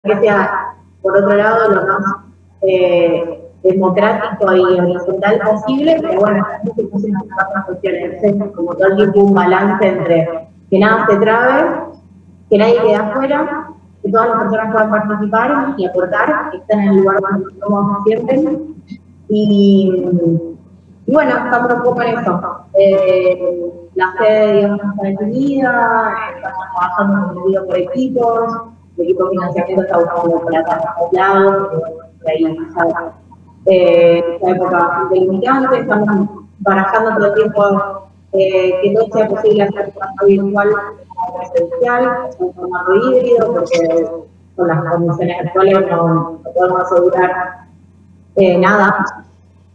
que sea, por otro lado, lo más democrático y horizontal posible, pero bueno, también se pueden hacer otras cuestiones. Entonces, como todo el tiempo un balance entre que nada se trabe, que nadie quede afuera, que todas las personas puedan participar y aportar, que estén en el lugar donde somos siempre. Y bueno, estamos un poco en eso. La sede, digamos, está definida, estamos trabajando con por equipos, el equipo de financiamiento está buscando plata a todos lados, por ahí esta época bastante limitante, estamos barajando todo el tiempo que todo sea posible hacer tanto virtual como presencial, en formato híbrido, porque con las condiciones actuales no podemos asegurar nada.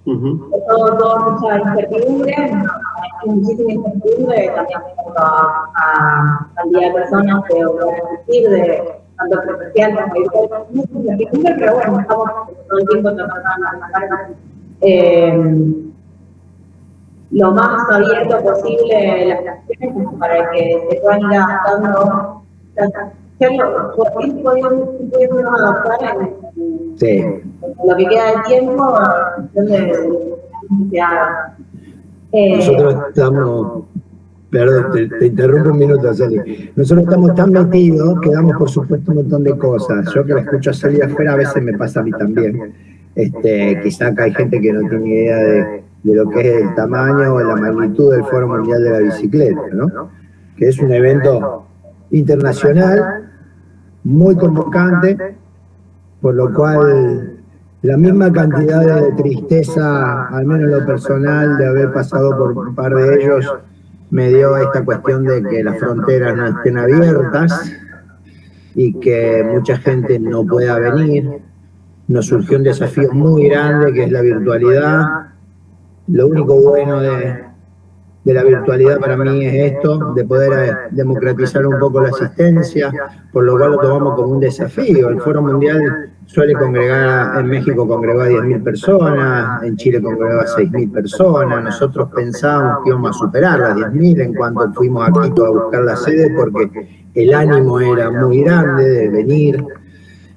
Todo mucha incertidumbre, hay muchísima incertidumbre también a cantidad de personas que van a asistir, de tanto presencial como virtual, mucha incertidumbre, pero bueno, estamos todo el tiempo tratando de sacar lo más abierto posible las acciones para que se puedan ir adaptando, pudiendo adaptar en lo que queda de tiempo, donde se haga. Nosotros estamos, perdón, te interrumpo un minuto, Celi. Nosotros estamos tan metidos que damos por supuesto un montón de cosas. Yo que la escucho salir afuera a veces me pasa a mí también. Quizá acá hay gente que no tiene idea de lo que es el tamaño o la magnitud del Foro Mundial de la Bicicleta, ¿no? Que es un evento internacional muy convocante, por lo cual la misma cantidad de tristeza, al menos en lo personal, de haber pasado por un par de ellos, me dio esta cuestión de que las fronteras no estén abiertas y que mucha gente no pueda venir. Nos surgió un desafío muy grande que es la virtualidad. Lo único bueno de la virtualidad para mí es esto, de poder democratizar un poco la asistencia, por lo cual lo tomamos como un desafío. El Foro Mundial suele congregar, en México congregó a 10.000 personas, en Chile congregó a 6.000 personas, nosotros pensábamos que íbamos a superar las 10.000 en cuanto fuimos a Quito a buscar la sede, porque el ánimo era muy grande de venir.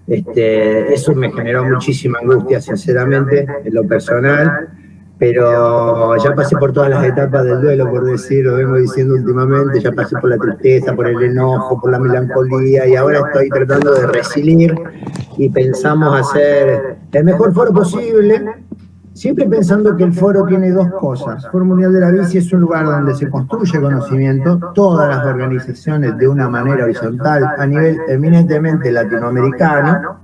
Eso me generó muchísima angustia, sinceramente, en lo personal, pero ya pasé por todas las etapas del duelo, por decir, lo vengo diciendo últimamente, ya pasé por la tristeza, por el enojo, por la melancolía, y ahora estoy tratando de resiliar y pensamos hacer el mejor foro posible, siempre pensando que el foro tiene dos cosas. El Foro Mundial de la Bici es un lugar donde se construye conocimiento, todas las organizaciones de una manera horizontal, a nivel eminentemente latinoamericano,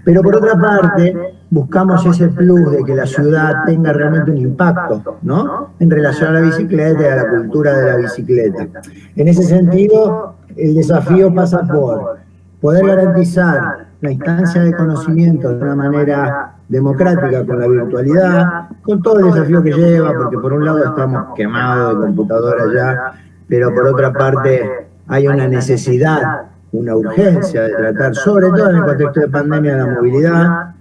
pero por otra parte buscamos ese plus de que la ciudad tenga realmente un impacto, ¿no?, en relación a la bicicleta y a la cultura de la bicicleta. En ese sentido, el desafío pasa por poder garantizar la instancia de conocimiento de una manera democrática con la virtualidad, con todo el desafío que lleva, porque por un lado estamos quemados de computadoras ya, pero por otra parte hay una necesidad, una urgencia de tratar, sobre todo en el contexto de pandemia, la movilidad,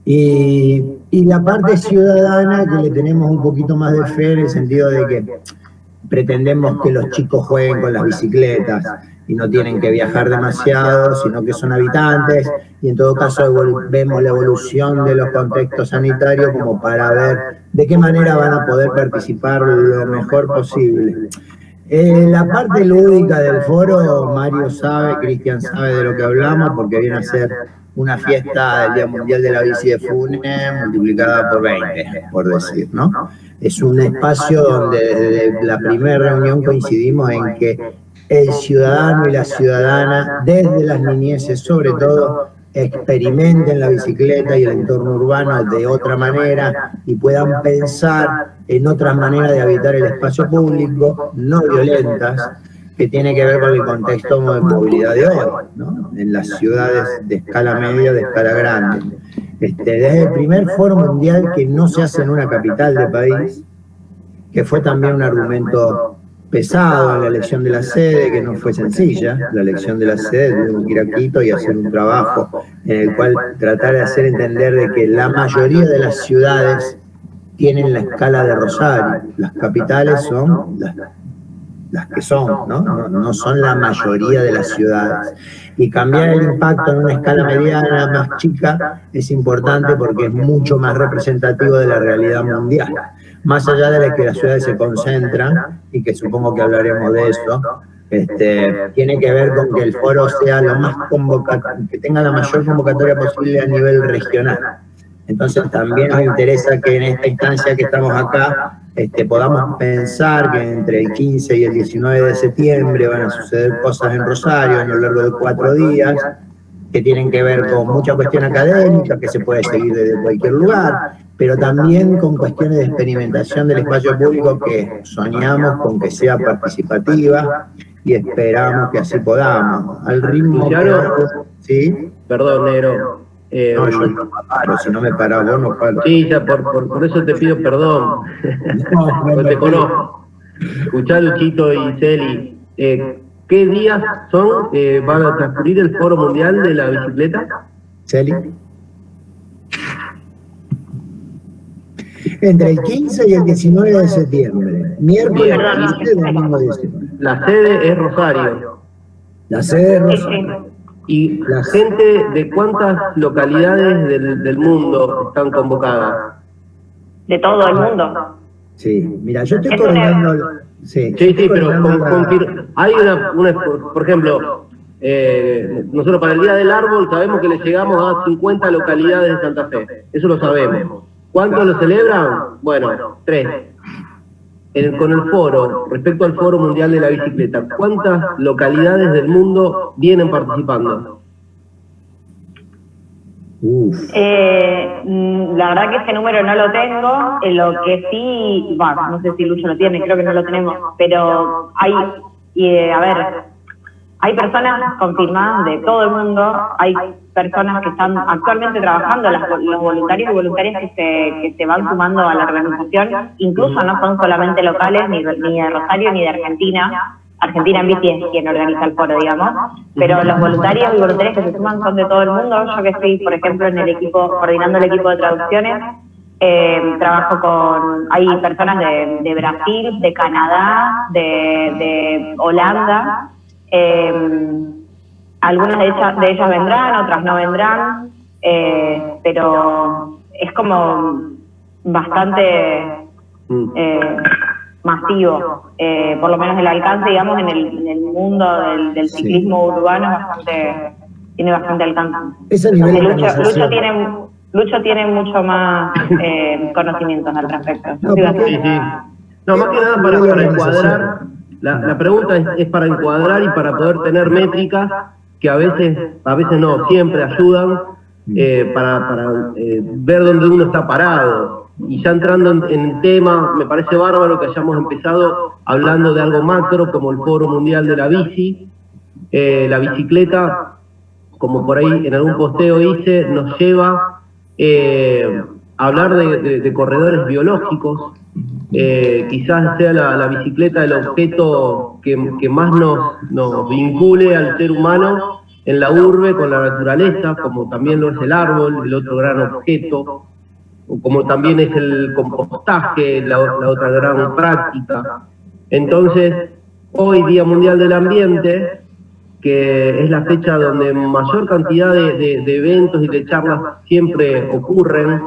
y la parte ciudadana que le tenemos un poquito más de fe en el sentido de que pretendemos que los chicos jueguen con las bicicletas y no tienen que viajar demasiado, sino que son habitantes, y en todo caso vemos la evolución de los contextos sanitarios como para ver de qué manera van a poder participar lo mejor posible. La parte lúdica del foro, Mario sabe, Cristian sabe de lo que hablamos, porque viene a ser una fiesta del Día Mundial de la Bici de Funes multiplicada por 20, por decir, ¿no? Es un espacio donde desde la primera reunión coincidimos en que el ciudadano y la ciudadana, desde las niñeces sobre todo, experimenten la bicicleta y el entorno urbano de otra manera y puedan pensar en otras maneras de habitar el espacio público, no violentas, que tiene que ver con el contexto de movilidad de hoy, ¿no?, en las ciudades de escala media, de escala grande. Desde el primer foro mundial que no se hace en una capital de país, que fue también un argumento pesado en la elección de la sede, que no fue sencilla, la elección de la sede, tuvimos que ir a Quito y hacer un trabajo en el cual tratar de hacer entender de que la mayoría de las ciudades tienen la escala de Rosario, las capitales son las que son, ¿no? No son la mayoría de las ciudades. Y cambiar el impacto en una escala mediana más chica es importante porque es mucho más representativo de la realidad mundial. Más allá de que las ciudades se concentran, y que supongo que hablaremos de eso, tiene que ver con que el foro sea lo más que tenga la mayor convocatoria posible a nivel regional. Entonces también nos interesa que en esta instancia que estamos acá podamos pensar que entre el 15 y el 19 de septiembre van a suceder cosas en Rosario a lo largo de 4 días que tienen que ver con mucha cuestión académica que se puede seguir desde cualquier lugar, pero también con cuestiones de experimentación del espacio público que soñamos con que sea participativa y esperamos que así podamos. Al ritmo ¿sí? Perdón, negro. No, yo no paro, si no me parás vos no paro. Sí, ya por eso te pido perdón. No, te conozco. Escuchá, Luchito y Celi, ¿qué días van a transcurrir el Foro Mundial de la Bicicleta? Celi. Entre el 15 y el 19 de septiembre. Miércoles 15, domingo 19. La sede es Rosario. La sede es Rosario. ¿Y la gente de cuántas localidades del mundo están convocadas? De todo el mundo. Sí, mira, yo estoy coordinando... Sí, pero hay por ejemplo, nosotros para el Día del Árbol sabemos que le llegamos a 50 localidades de Santa Fe, eso lo sabemos. ¿Cuántos lo celebran? Bueno, 3. Con el foro, respecto al Foro Mundial de la Bicicleta, ¿cuántas localidades del mundo vienen participando? La verdad que ese número no lo tengo, lo que sí, no sé si Lucho lo tiene, creo que no lo tenemos, pero hay personas confirmadas de todo el mundo, hay personas que están actualmente trabajando, los voluntarios y voluntarias que se van sumando a la organización, incluso no son solamente locales, ni de Rosario ni de Argentina. Argentina en Bici es quien organiza el foro, digamos, pero los voluntarios y voluntarias que se suman son de todo el mundo. Yo que estoy, por ejemplo, en el equipo, coordinando el equipo de traducciones, trabajo hay personas de Brasil, de Canadá, de Holanda, algunas de ellas vendrán, otras no vendrán, pero es como bastante masivo, por lo menos el alcance, digamos, en el mundo del ciclismo urbano tiene bastante alcance. Lucho tiene mucho más conocimientos al respecto. No, más que nada para encuadrar, la pregunta es para encuadrar y para poder tener métricas que a veces no, siempre ayudan para ver dónde uno está parado. Y ya entrando en el tema, me parece bárbaro que hayamos empezado hablando de algo macro como el Foro Mundial de la Bici. La bicicleta, como por ahí en algún posteo hice, nos lleva a hablar de corredores biológicos. Quizás sea la bicicleta el objeto que más nos vincule al ser humano en la urbe con la naturaleza, como también lo es el árbol, el otro gran objeto, como también es el compostaje, la otra gran práctica. Entonces, hoy Día Mundial del Ambiente, que es la fecha donde mayor cantidad de eventos y de charlas siempre ocurren,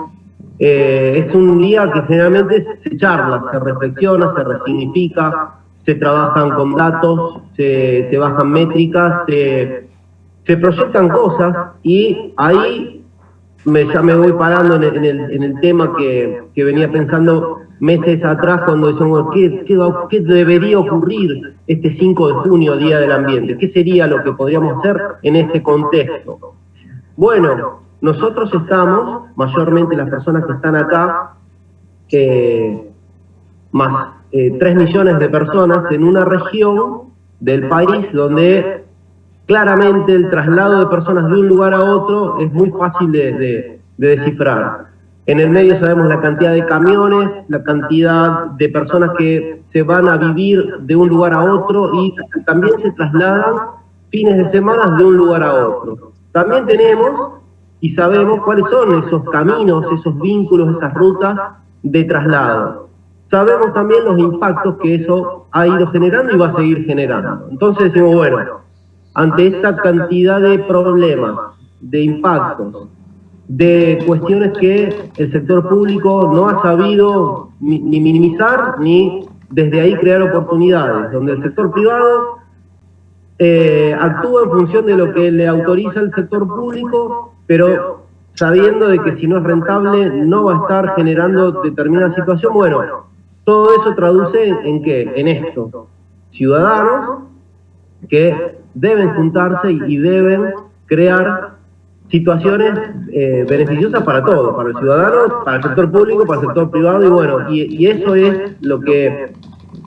es un día que generalmente se charla, se reflexiona, se resignifica, se trabajan con datos, se bajan métricas, se proyectan cosas, y ahí ya me voy parando en el tema que venía pensando meses atrás cuando decíamos ¿qué debería ocurrir este 5 de junio, Día del Ambiente? ¿Qué sería lo que podríamos hacer en este contexto? Bueno, nosotros estamos, mayormente las personas que están acá, más 3 millones de personas en una región del país donde claramente el traslado de personas de un lugar a otro es muy fácil de descifrar. En el medio sabemos la cantidad de camiones, la cantidad de personas que se van a vivir de un lugar a otro y también se trasladan fines de semana de un lugar a otro. También tenemos y sabemos cuáles son esos caminos, esos vínculos, esas rutas de traslado. Sabemos también los impactos que eso ha ido generando y va a seguir generando. Entonces decimos, bueno, ante esta cantidad de problemas, de impactos, de cuestiones que el sector público no ha sabido ni minimizar ni desde ahí crear oportunidades, donde el sector privado actúa en función de lo que le autoriza el sector público, pero sabiendo de que si no es rentable no va a estar generando determinada situación. Bueno, todo eso traduce en ¿qué? En esto. Ciudadanos que deben juntarse y deben crear situaciones beneficiosas para todos, para el ciudadano, para el sector público, para el sector privado, y bueno, y eso es lo que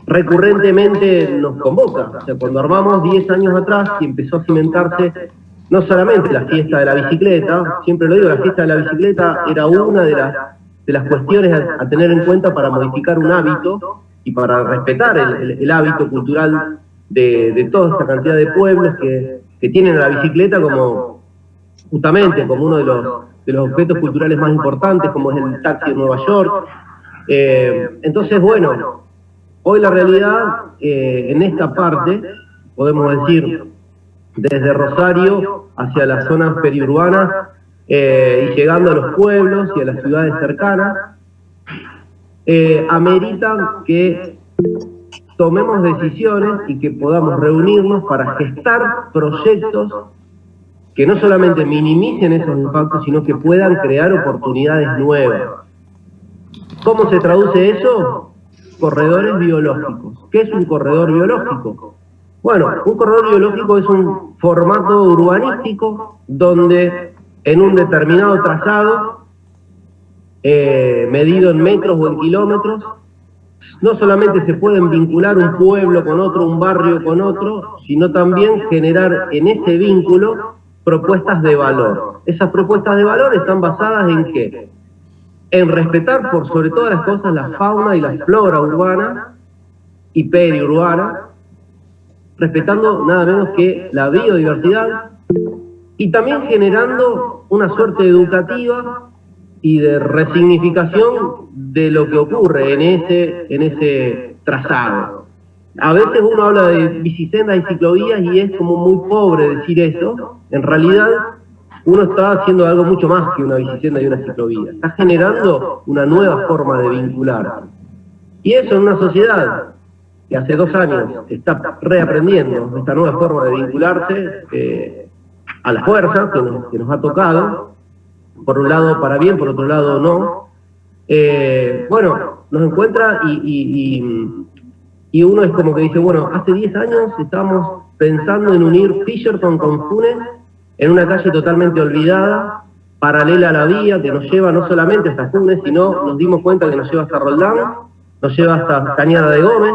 recurrentemente nos convoca. O sea, cuando armamos 10 años atrás y empezó a cimentarse no solamente la fiesta de la bicicleta, siempre lo digo, la fiesta de la bicicleta era una de las cuestiones a tener en cuenta para modificar un hábito y para respetar el hábito cultural de toda esta cantidad de pueblos que tienen a la bicicleta como justamente como uno de los objetos culturales más importantes, como es el taxi de Nueva York. Entonces, bueno, hoy la realidad en esta parte, podemos decir, desde Rosario hacia las zonas periurbanas y llegando a los pueblos y a las ciudades cercanas, ameritan que tomemos decisiones y que podamos reunirnos para gestar proyectos que no solamente minimicen esos impactos, sino que puedan crear oportunidades nuevas. ¿Cómo se traduce eso? Corredores biológicos. ¿Qué es un corredor biológico? Bueno, un corredor biológico es un formato urbanístico donde en un determinado trazado, medido en metros o en kilómetros, no solamente se pueden vincular un pueblo con otro, un barrio con otro, sino también generar en ese vínculo propuestas de valor. Esas propuestas de valor están basadas en ¿qué? En respetar por sobre todas las cosas la fauna y la flora urbana y periurbana, respetando nada menos que la biodiversidad y también generando una suerte educativa y de resignificación de lo que ocurre en ese trazado. A veces uno habla de bicisendas y ciclovías y es como muy pobre decir eso. En realidad uno está haciendo algo mucho más que una bicisenda y una ciclovía. Está generando una nueva forma de vincular. Y eso en una sociedad que hace 2 años está reaprendiendo esta nueva forma de vincularse a la fuerza que nos ha tocado, por un lado para bien, por otro lado no. Bueno, nos encuentra y uno es como que dice, bueno, hace 10 años estábamos pensando en unir Fisherton con Funes en una calle totalmente olvidada, paralela a la vía, que nos lleva no solamente hasta Funes, sino nos dimos cuenta que nos lleva hasta Roldán, nos lleva hasta Cañada de Gómez.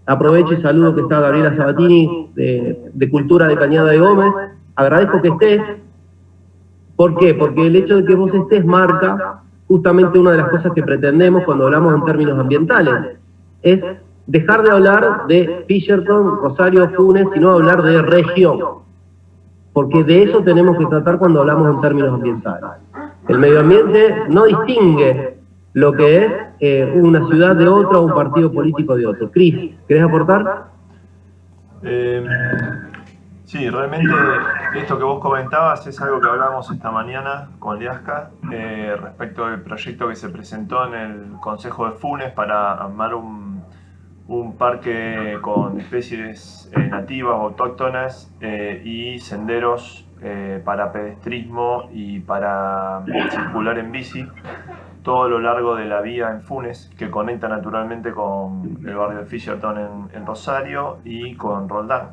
Aprovecho y saludo que está Gabriela Sabatini de Cultura de Cañada de Gómez. Agradezco que estés. ¿Por qué? Porque el hecho de que vos estés marca justamente una de las cosas que pretendemos cuando hablamos en términos ambientales. Es dejar de hablar de Fisherton, Rosario, Funes, sino hablar de región. Porque de eso tenemos que tratar cuando hablamos en términos ambientales. El medio ambiente no distingue lo que es una ciudad de otra o un partido político de otro. Cris, ¿querés aportar? Sí, realmente esto que vos comentabas es algo que hablamos esta mañana con Liasca respecto del proyecto que se presentó en el Consejo de Funes para armar un parque con especies nativas o autóctonas y senderos para pedestrismo y para circular en bici todo lo largo de la vía en Funes, que conecta naturalmente con el barrio de Fisherton en Rosario y con Roldán.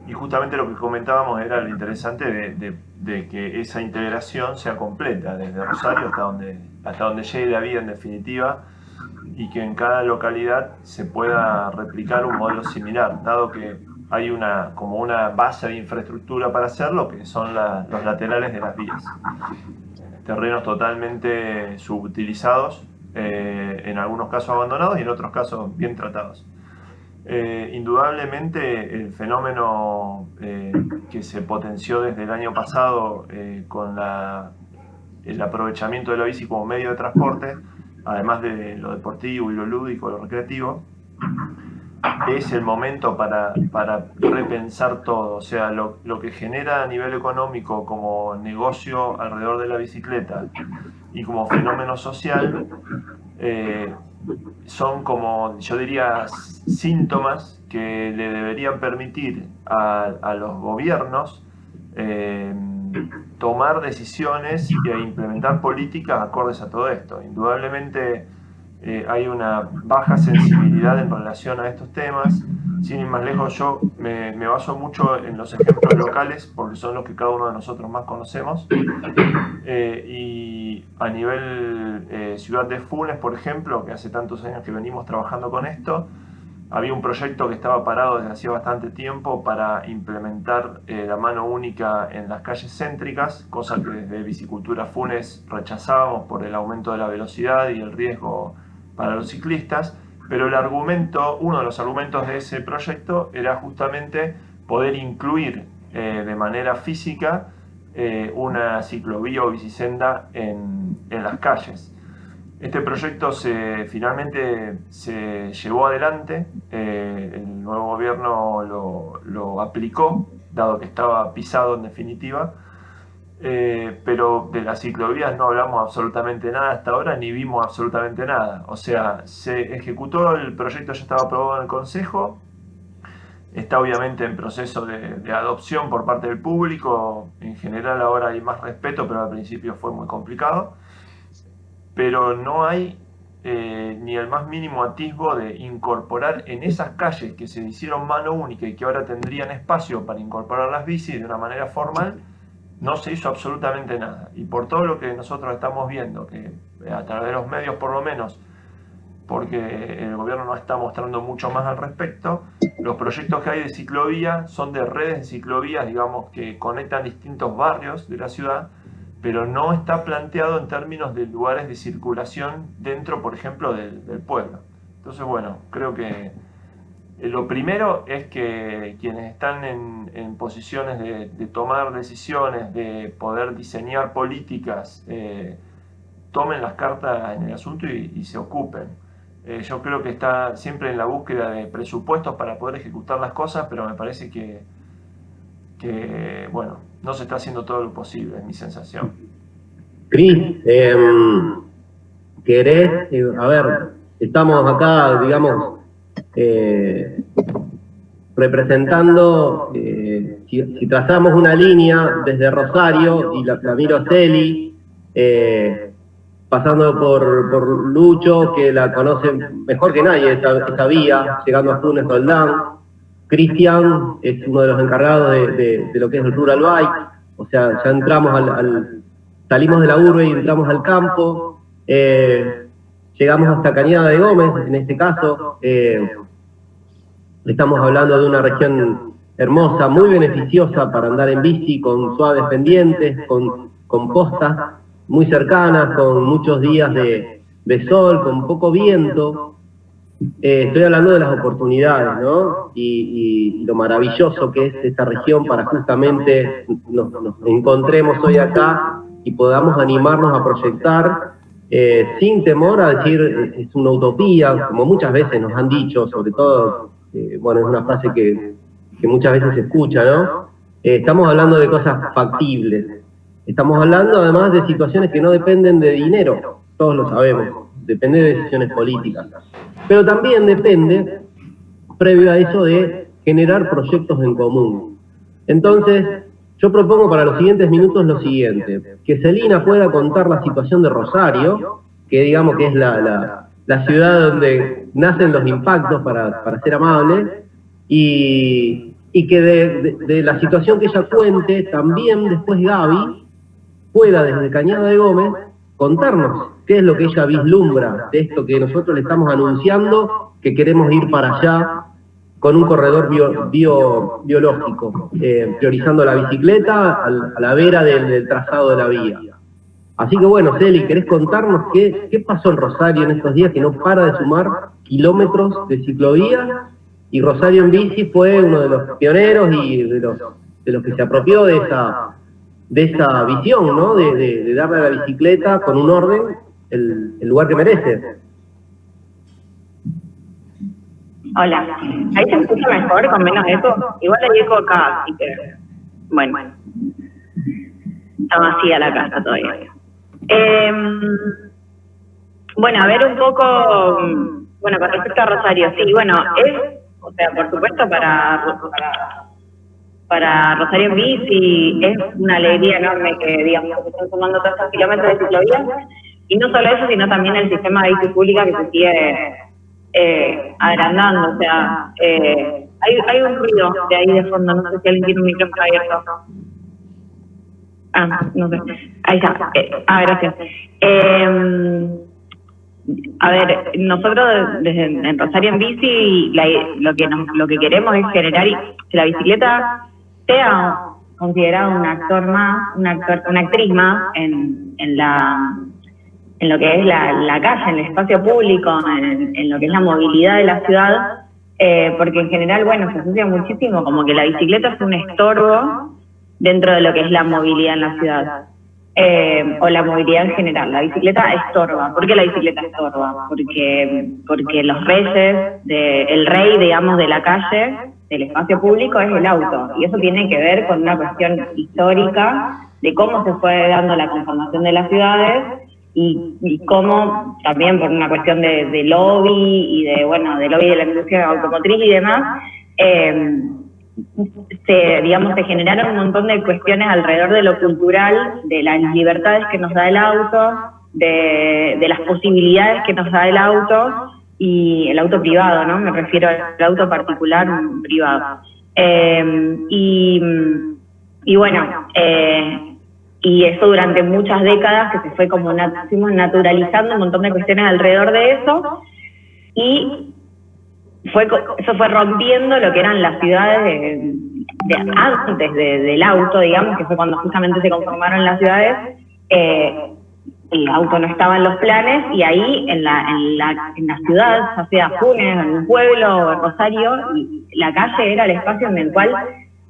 Y justamente lo que comentábamos era lo interesante de que esa integración sea completa, desde Rosario hasta donde llegue la vía en definitiva, y que en cada localidad se pueda replicar un modelo similar, dado que hay como una base de infraestructura para hacerlo, que son los laterales de las vías. Terrenos totalmente subutilizados, en algunos casos abandonados y en otros casos bien tratados. Indudablemente el fenómeno que se potenció desde el año pasado con el aprovechamiento de la bici como medio de transporte, además de lo deportivo y lo lúdico, lo recreativo, es el momento para repensar todo. O sea, lo que genera a nivel económico como negocio alrededor de la bicicleta y como fenómeno social, son como, yo diría, síntomas que le deberían permitir a los gobiernos tomar decisiones e implementar políticas acordes a todo esto. Indudablemente hay una baja sensibilidad en relación a estos temas. Sin ir más lejos, yo me baso mucho en los ejemplos locales porque son los que cada uno de nosotros más conocemos. Y a nivel ciudad de Funes, por ejemplo, que hace tantos años que venimos trabajando con esto, había un proyecto que estaba parado desde hacía bastante tiempo para implementar la mano única en las calles céntricas, cosa que desde Bicicultura Funes rechazábamos por el aumento de la velocidad y el riesgo para los ciclistas, pero uno de los argumentos de ese proyecto era justamente poder incluir de manera física una ciclovía o bicisenda en las calles. Este proyecto finalmente se llevó adelante, el nuevo gobierno lo aplicó, dado que estaba pisado en definitiva, pero de las ciclovías no hablamos absolutamente nada hasta ahora, ni vimos absolutamente nada. O sea, se ejecutó, el proyecto ya estaba aprobado en el Consejo, está obviamente en proceso de adopción por parte del público. En general ahora hay más respeto, pero al principio fue muy complicado. Pero no hay ni el más mínimo atisbo de incorporar en esas calles que se hicieron mano única y que ahora tendrían espacio para incorporar las bicis de una manera formal, no se hizo absolutamente nada. Y por todo lo que nosotros estamos viendo, que a través de los medios por lo menos, porque el gobierno no está mostrando mucho más al respecto, los proyectos que hay de ciclovía son de redes de ciclovías, digamos, que conectan distintos barrios de la ciudad, pero no está planteado en términos de lugares de circulación dentro, por ejemplo, del pueblo. Entonces, bueno, creo que lo primero es que quienes están en posiciones de tomar decisiones, de poder diseñar políticas, tomen las cartas en el asunto y se ocupen. Yo creo que está siempre en la búsqueda de presupuestos para poder ejecutar las cosas, pero me parece que bueno, no se está haciendo todo lo posible, es mi sensación. Cris, ¿querés? A ver, estamos acá, digamos, representando, si trazamos una línea desde Rosario, y la miro a Celi, pasando por Lucho, que la conoce mejor que nadie, esa vía, llegando a Funes Roldán. Cristian es uno de los encargados de lo que es el Rural Bike, o sea, ya entramos salimos de la urbe y entramos al campo, llegamos hasta Cañada de Gómez, en este caso, estamos hablando de una región hermosa, muy beneficiosa para andar en bici, con suaves pendientes, con postas muy cercanas, con muchos días de sol, con poco viento. Estoy hablando de las oportunidades, ¿no? Y lo maravilloso que es esta región para justamente nos encontremos hoy acá y podamos animarnos a proyectar sin temor a decir es una utopía, como muchas veces nos han dicho, sobre todo, bueno, es una frase que muchas veces se escucha, ¿no? Estamos hablando de cosas factibles, estamos hablando además de situaciones que no dependen de dinero, todos lo sabemos, depende de decisiones políticas. Pero también depende, previo a eso, de generar proyectos en común. Entonces, yo propongo para los siguientes minutos lo siguiente, que Celina pueda contar la situación de Rosario, que digamos que es la ciudad donde nacen los impactos, para ser amable, y que de la situación que ella cuente, también después Gaby pueda desde Cañada de Gómez contarnos qué es lo que ella vislumbra de esto que nosotros le estamos anunciando, que queremos ir para allá con un corredor biológico, priorizando la bicicleta a la vera del trazado de la vía. Así que bueno, Celi, ¿querés contarnos qué pasó en Rosario en estos días que no para de sumar kilómetros de ciclovía? Y Rosario en bici fue uno de los pioneros y de los que se apropió de esa visión, ¿no? De darle a la bicicleta con un orden el lugar que merece. Hola. ¿Ahí se escucha mejor, con menos eco? Igual hay eco acá, así que... Bueno. Está vacía la casa todavía. Bueno, a ver un poco... Bueno, con respecto a Rosario, sí, bueno, o sea, por supuesto para Rosario en bici es una alegría enorme que, digamos, se están sumando todos estos kilómetros de ciclovías, y no solo eso, sino también el sistema de bici pública que se sigue agrandando, o sea, hay un ruido de ahí de fondo, no sé si alguien tiene un micrófono abierto. No sé, ahí está, gracias. A ver, nosotros en Rosario en Bici lo que queremos es generar que la bicicleta sea considerada un actor más, una actriz más en lo que es la calle, en el espacio público, en lo que es la movilidad de la ciudad, porque en general, bueno, se asocia muchísimo como que la bicicleta es un estorbo dentro de lo que es la movilidad en la ciudad. O la movilidad en general. La bicicleta estorba. ¿Por qué la bicicleta estorba? Porque los reyes, el rey, digamos, de la calle, del espacio público, es el auto. Y eso tiene que ver con una cuestión histórica de cómo se fue dando la conformación de las ciudades y cómo, también por una cuestión de lobby y de lobby de la industria automotriz y demás, se generaron un montón de cuestiones alrededor de lo cultural, de las libertades que nos da el auto, de las posibilidades que nos da el auto, y el auto privado, ¿no? Me refiero al auto particular privado. Y eso durante muchas décadas que se fue fuimos naturalizando un montón de cuestiones alrededor de eso, y eso fue rompiendo lo que eran las ciudades antes del auto, digamos, que fue cuando justamente se conformaron las ciudades. El auto no estaba en los planes, y ahí en la ciudad, ya sea Funes, en un pueblo o en Rosario, la calle era el espacio en el cual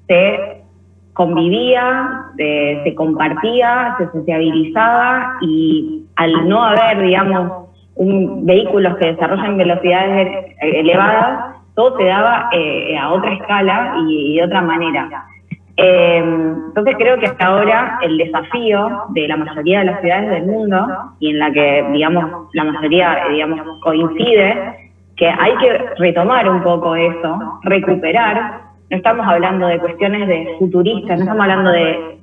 se convivía, se compartía, se sociabilizaba, y al no haber, digamos, vehículos que desarrollan velocidades elevadas, todo se daba a otra escala y de otra manera. Entonces creo que hasta ahora el desafío de la mayoría de las ciudades del mundo, y en la que, digamos, la mayoría, digamos, coincide, que hay que retomar un poco eso, recuperar. No estamos hablando de cuestiones de futuristas, no estamos hablando de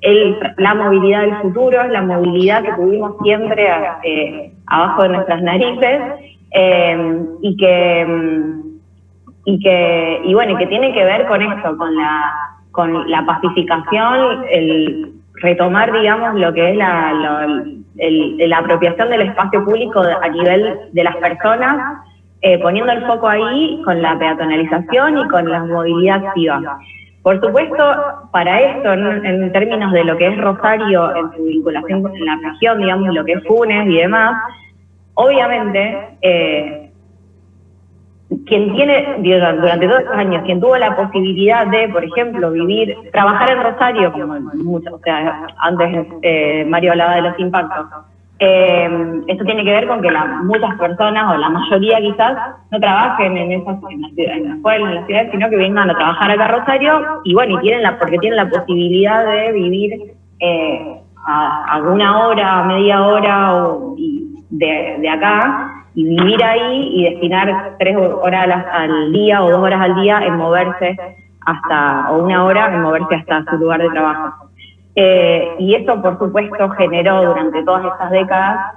la movilidad del futuro, es la movilidad que tuvimos siempre abajo de nuestras narices, y que tiene que ver con esto, con la pacificación, el retomar, digamos, lo que es la apropiación del espacio público a nivel de las personas, poniendo el foco ahí con la peatonalización y con la movilidad activa. Por supuesto, para esto, en términos de lo que es Rosario, en su vinculación con la región, digamos, lo que es Funes y demás, obviamente, durante todos estos años, quien tuvo la posibilidad de, por ejemplo, trabajar en Rosario, como muchos, o sea, antes Mario hablaba de los impactos, esto tiene que ver con que muchas personas, o la mayoría quizás, no trabajen en las ciudades, sino que vengan a trabajar acá a Rosario, y porque tienen la posibilidad de vivir a una hora, a media hora de acá, y vivir ahí y destinar 3 horas al día o 2 horas al día en moverse o 1 hora en moverse hasta su lugar de trabajo. Y eso, por supuesto, generó durante todas estas décadas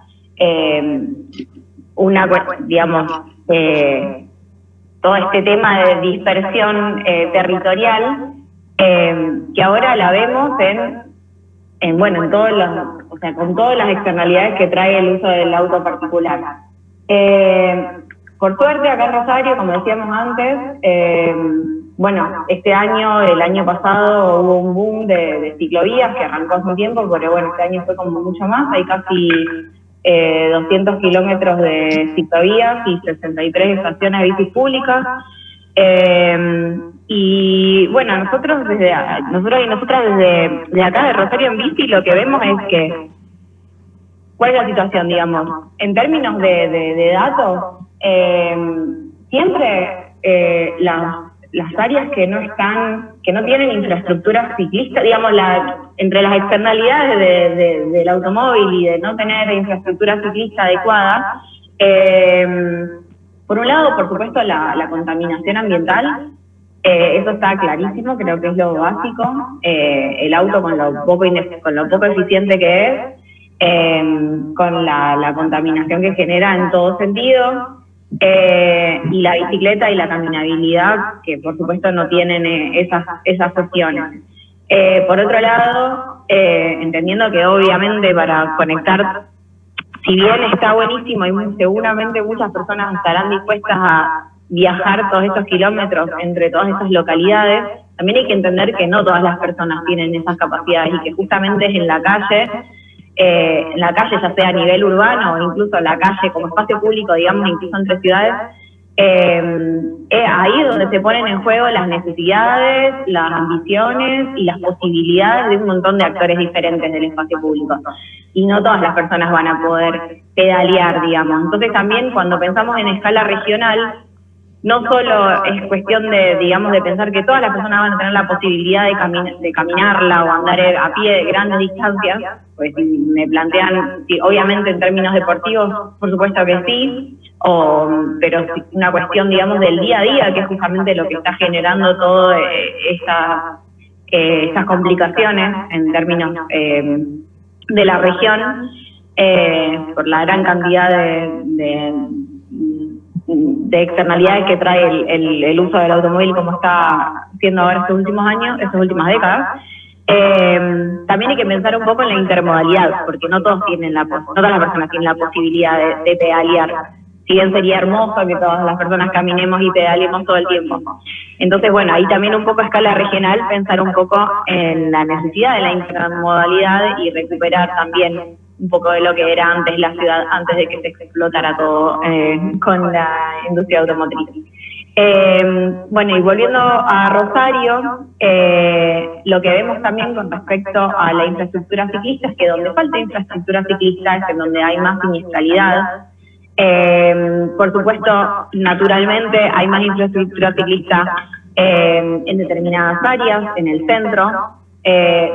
todo este tema de dispersión territorial, que ahora la vemos con todas las externalidades que trae el uso del auto particular. Por suerte, acá en Rosario, como decíamos antes, este año, el año pasado, hubo un boom de ciclovías que arrancó hace un tiempo, pero este año fue como mucho más. Hay casi 200 kilómetros de ciclovías y 63 estaciones de bicis públicas. Nosotros y nosotras desde acá de Rosario en Bici, lo que vemos es que, ¿cuál es la situación, digamos? En términos de datos, siempre las áreas que no tienen infraestructura ciclista, digamos, entre las externalidades del automóvil y de no tener infraestructura ciclista adecuada, por un lado, por supuesto, la contaminación ambiental, eso está clarísimo, creo que es lo básico, el auto con lo poco eficiente que es, con la contaminación que genera en todo sentido, y la bicicleta y la caminabilidad, que por supuesto no tienen esas cuestiones. Por otro lado, entendiendo que obviamente para conectar, si bien está buenísimo y seguramente muchas personas estarán dispuestas a viajar todos estos kilómetros entre todas estas localidades, también hay que entender que no todas las personas tienen esas capacidades y que justamente es en la calle, ya sea a nivel urbano o incluso la calle como espacio público, digamos, incluso entre ciudades, ahí donde se ponen en juego las necesidades, las ambiciones y las posibilidades de un montón de actores diferentes del espacio público. Y no todas las personas van a poder pedalear, digamos. Entonces también cuando pensamos en escala regional, no solo es cuestión de pensar que todas las personas van a tener la posibilidad de caminarla o andar a pie de grandes distancias, pues si me plantean, obviamente en términos deportivos, por supuesto que sí, pero una cuestión, digamos, del día a día, que es justamente lo que está generando todas estas complicaciones en términos de la región, por la gran cantidad de externalidades que trae el uso del automóvil como está siendo ahora estos últimos años, estas últimas décadas. También hay que pensar un poco en la intermodalidad, porque no todas las personas tienen la posibilidad de pedalear. Si bien sería hermoso que todas las personas caminemos y pedaleemos todo el tiempo. Entonces, bueno, ahí también un poco a escala regional pensar un poco en la necesidad de la intermodalidad y recuperar también un poco de lo que era antes la ciudad, antes de que se explotara todo con la industria automotriz. Bueno, y volviendo a Rosario, lo que vemos también con respecto a la infraestructura ciclista es que donde falta infraestructura ciclista es en donde hay más siniestralidad. Por supuesto, naturalmente hay más infraestructura ciclista en determinadas áreas, en el centro.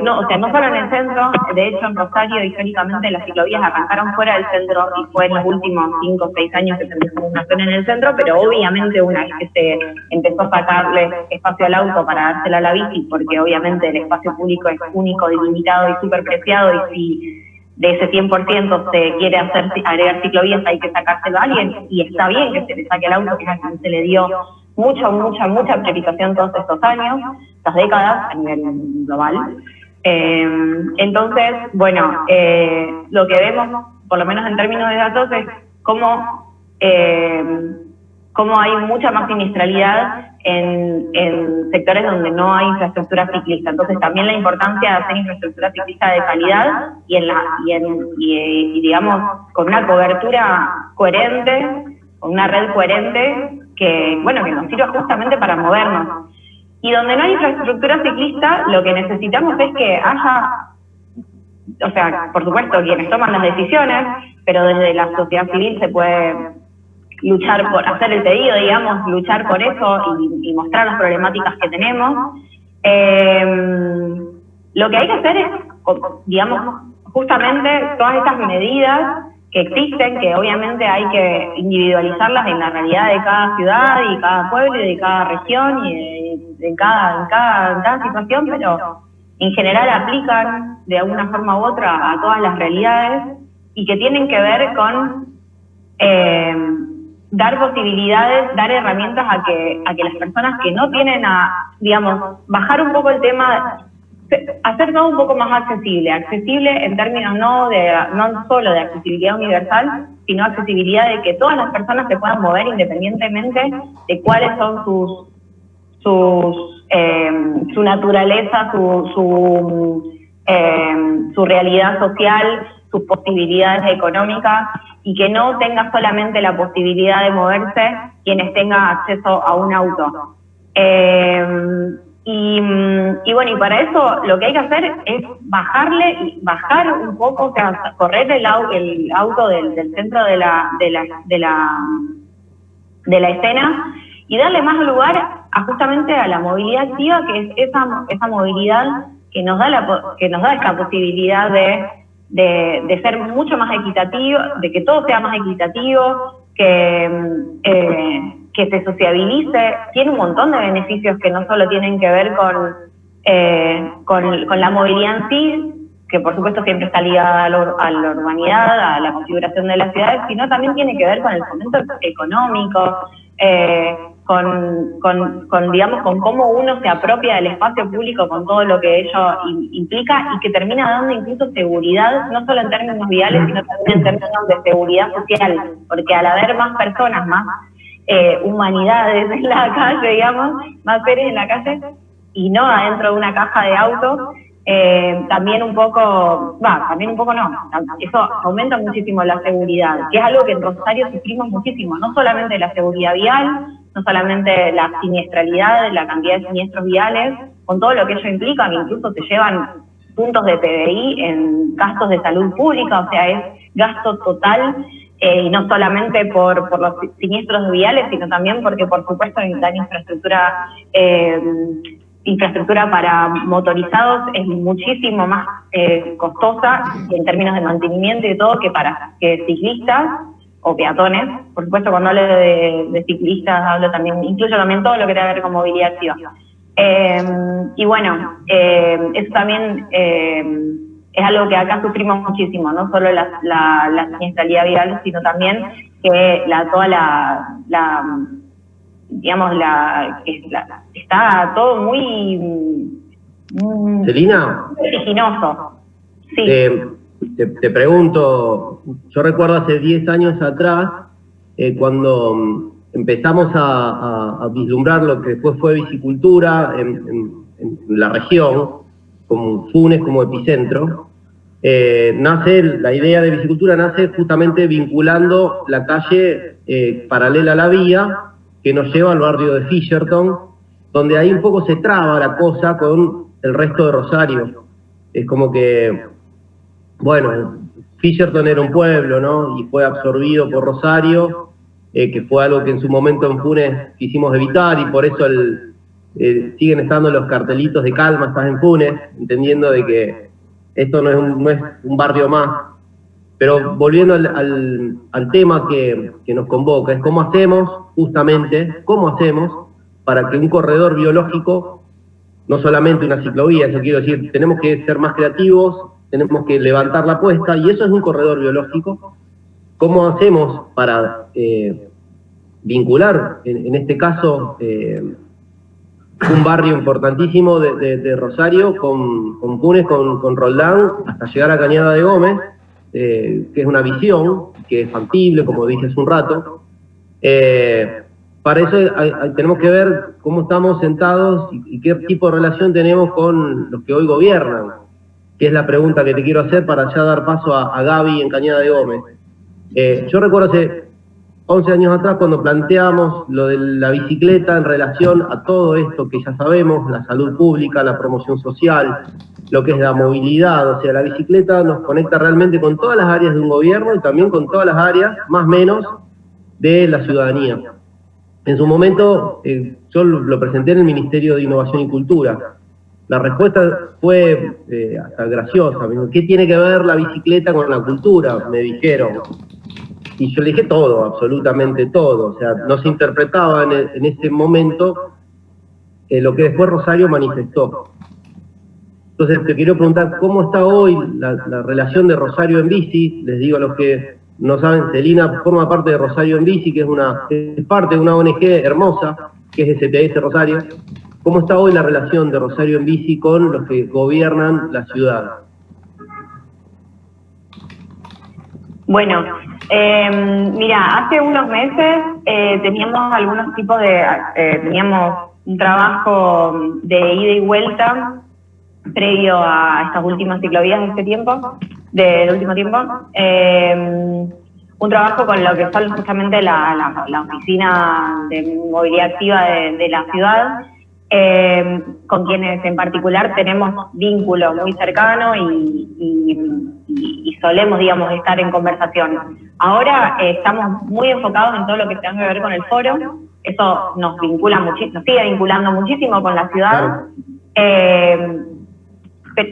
No solo en el centro, de hecho en Rosario históricamente las ciclovías arrancaron fuera del centro y fue en los últimos 5 o 6 años que se empezó una zona en el centro, pero obviamente una vez que se empezó a sacarle espacio al auto para dársela a la bici, porque obviamente el espacio público es único, delimitado y súper preciado, y si de ese 100% se quiere agregar ciclovías hay que sacárselo a alguien, y está bien que se le saque el auto, que es a quien se le dio mucha priorización todos estos años, estas décadas a nivel global. Entonces, bueno, lo que vemos, por lo menos en términos de datos, es cómo hay mucha más siniestralidad en sectores donde no hay infraestructura ciclista. Entonces, también la importancia de hacer infraestructura ciclista de calidad y digamos, con una cobertura coherente, con una red coherente que nos sirva justamente para movernos. Y donde no hay infraestructura ciclista, lo que necesitamos es que haya, por supuesto, quienes toman las decisiones, pero desde la sociedad civil se puede luchar por hacer el pedido, digamos, luchar por eso y mostrar las problemáticas que tenemos. Lo que hay que hacer es, digamos, justamente todas estas medidas que existen, que obviamente hay que individualizarlas en la realidad de cada ciudad y cada pueblo y de cada región y en cada situación, pero en general aplican de alguna forma u otra a todas las realidades y que tienen que ver con dar posibilidades, dar herramientas a que las personas que no tienen bajar un poco el tema, hacer todo un poco más accesible en términos no solo de accesibilidad universal, sino accesibilidad de que todas las personas se puedan mover independientemente de cuáles son su naturaleza, su realidad social, sus posibilidades económicas, y que no tenga solamente la posibilidad de moverse quienes tengan acceso a un auto. Y para eso lo que hay que hacer es bajar un poco, correr el auto del centro de la escena y darle más lugar justamente a la movilidad activa, que es esa movilidad que nos da esta posibilidad de ser mucho más equitativo, de que todo sea más equitativo, que se sociabilice. Tiene un montón de beneficios que no solo tienen que ver con la movilidad en sí, que por supuesto siempre está ligada a la urbanidad, a la configuración de las ciudades, sino también tiene que ver con el fomento económico, digamos, con cómo uno se apropia del espacio público con todo lo que ello implica, y que termina dando incluso seguridad, no solo en términos viales, sino también en términos de seguridad social, porque al haber más personas, más humanidades en la calle, digamos, más seres en la calle, y no adentro de una caja de auto, también un poco no, eso aumenta muchísimo la seguridad, que es algo que en Rosario sufrimos muchísimo, no solamente la seguridad vial, no solamente la siniestralidad, la cantidad de siniestros viales, con todo lo que ello implica, que incluso se llevan puntos de PBI en gastos de salud pública, o sea, es gasto total, y no solamente por los siniestros viales, sino también porque, por supuesto, necesitan infraestructura para motorizados es muchísimo más costosa en términos de mantenimiento y de todo que ciclistas o peatones. Por supuesto, cuando hablo de ciclistas, incluyo también todo lo que tiene que ver con movilidad activa. Y bueno, eso también es algo que acá sufrimos muchísimo, no solo la siniestralidad vial, sino también que está todo muy Celina, vertiginoso. Sí. Te pregunto, yo recuerdo hace 10 años atrás, cuando empezamos a vislumbrar lo que después fue bicicultura en la región, con Funes como epicentro, la idea de bicicultura nace justamente vinculando la calle paralela a la vía, que nos lleva al barrio de Fisherton, donde ahí un poco se traba la cosa con el resto de Rosario. Es como que, bueno, Fisherton era un pueblo, ¿no? Y fue absorbido por Rosario, que fue algo que en su momento en Funes quisimos evitar, y por eso siguen estando los cartelitos de calma, estás en Funes, entendiendo de que esto no es un barrio más. Pero volviendo al tema que nos convoca, es cómo hacemos para que un corredor biológico, no solamente una ciclovía, eso quiero decir, tenemos que ser más creativos, tenemos que levantar la apuesta, y eso es un corredor biológico. ¿Cómo hacemos para vincular, en este caso, un barrio importantísimo de Rosario con Funes, con Roldán, hasta llegar a Cañada de Gómez, que es una visión, que es factible, como dije hace un rato? Para eso tenemos que ver cómo estamos sentados y qué tipo de relación tenemos con los que hoy gobiernan, que es la pregunta que te quiero hacer para ya dar paso a Gaby en Cañada de Gómez. Yo recuerdo hace 11 años atrás, cuando planteamos lo de la bicicleta en relación a todo esto que ya sabemos, la salud pública, la promoción social, lo que es la movilidad, o sea, la bicicleta nos conecta realmente con todas las áreas de un gobierno y también con todas las áreas, más o menos, de la ciudadanía. En su momento, yo lo presenté en el Ministerio de Innovación y Cultura. La respuesta fue hasta graciosa. Me dijo, ¿qué tiene que ver la bicicleta con la cultura? Me dijeron. Y yo le dije todo, absolutamente todo. O sea, no se interpretaba en ese momento lo que después Rosario manifestó. Entonces te quiero preguntar, ¿cómo está hoy la relación de Rosario en Bici? Les digo a los que no saben, Celina forma parte de Rosario en Bici, que es parte de una ONG hermosa, que es STS Rosario. ¿Cómo está hoy la relación de Rosario en Bici con los que gobiernan la ciudad? Bueno, mira, hace unos meses teníamos algunos tipos teníamos un trabajo de ida y vuelta previo a estas últimas ciclovías del último tiempo, un trabajo con lo que son justamente la oficina de movilidad activa de la ciudad, con quienes en particular tenemos vínculo muy cercano y solemos, digamos, estar en conversación. Ahora estamos muy enfocados en todo lo que tenga que ver con el foro, eso nos vincula muchísimo, nos sigue vinculando muchísimo con la ciudad,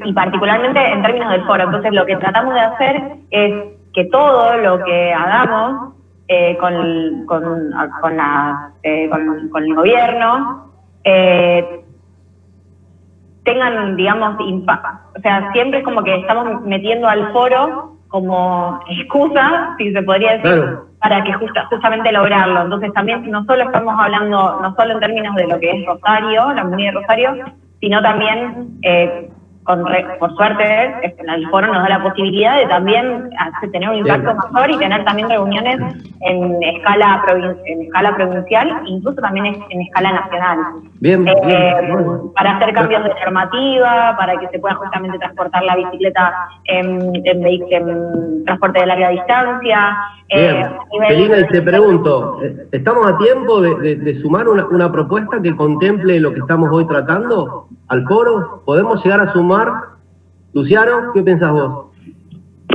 y particularmente en términos del foro. Entonces lo que tratamos de hacer es que todo lo que hagamos con el gobierno tengan, digamos, impacto. O sea, siempre es como que estamos metiendo al foro como excusa, si se podría decir, claro, para que justamente lograrlo. Entonces también no solo estamos hablando, no solo en términos de lo que es Rosario, la comunidad de Rosario, sino también, por suerte, el foro nos da la posibilidad de también tener un impacto mayor y tener también reuniones en escala provincial, incluso también en escala nacional. Para hacer cambios de normativa, para que se pueda justamente transportar la bicicleta en transporte de larga distancia. Celina, y te pregunto, ¿estamos a tiempo de sumar una propuesta que contemple lo que estamos hoy tratando al foro? ¿Podemos llegar a sumar? Luciano, ¿qué pensás vos?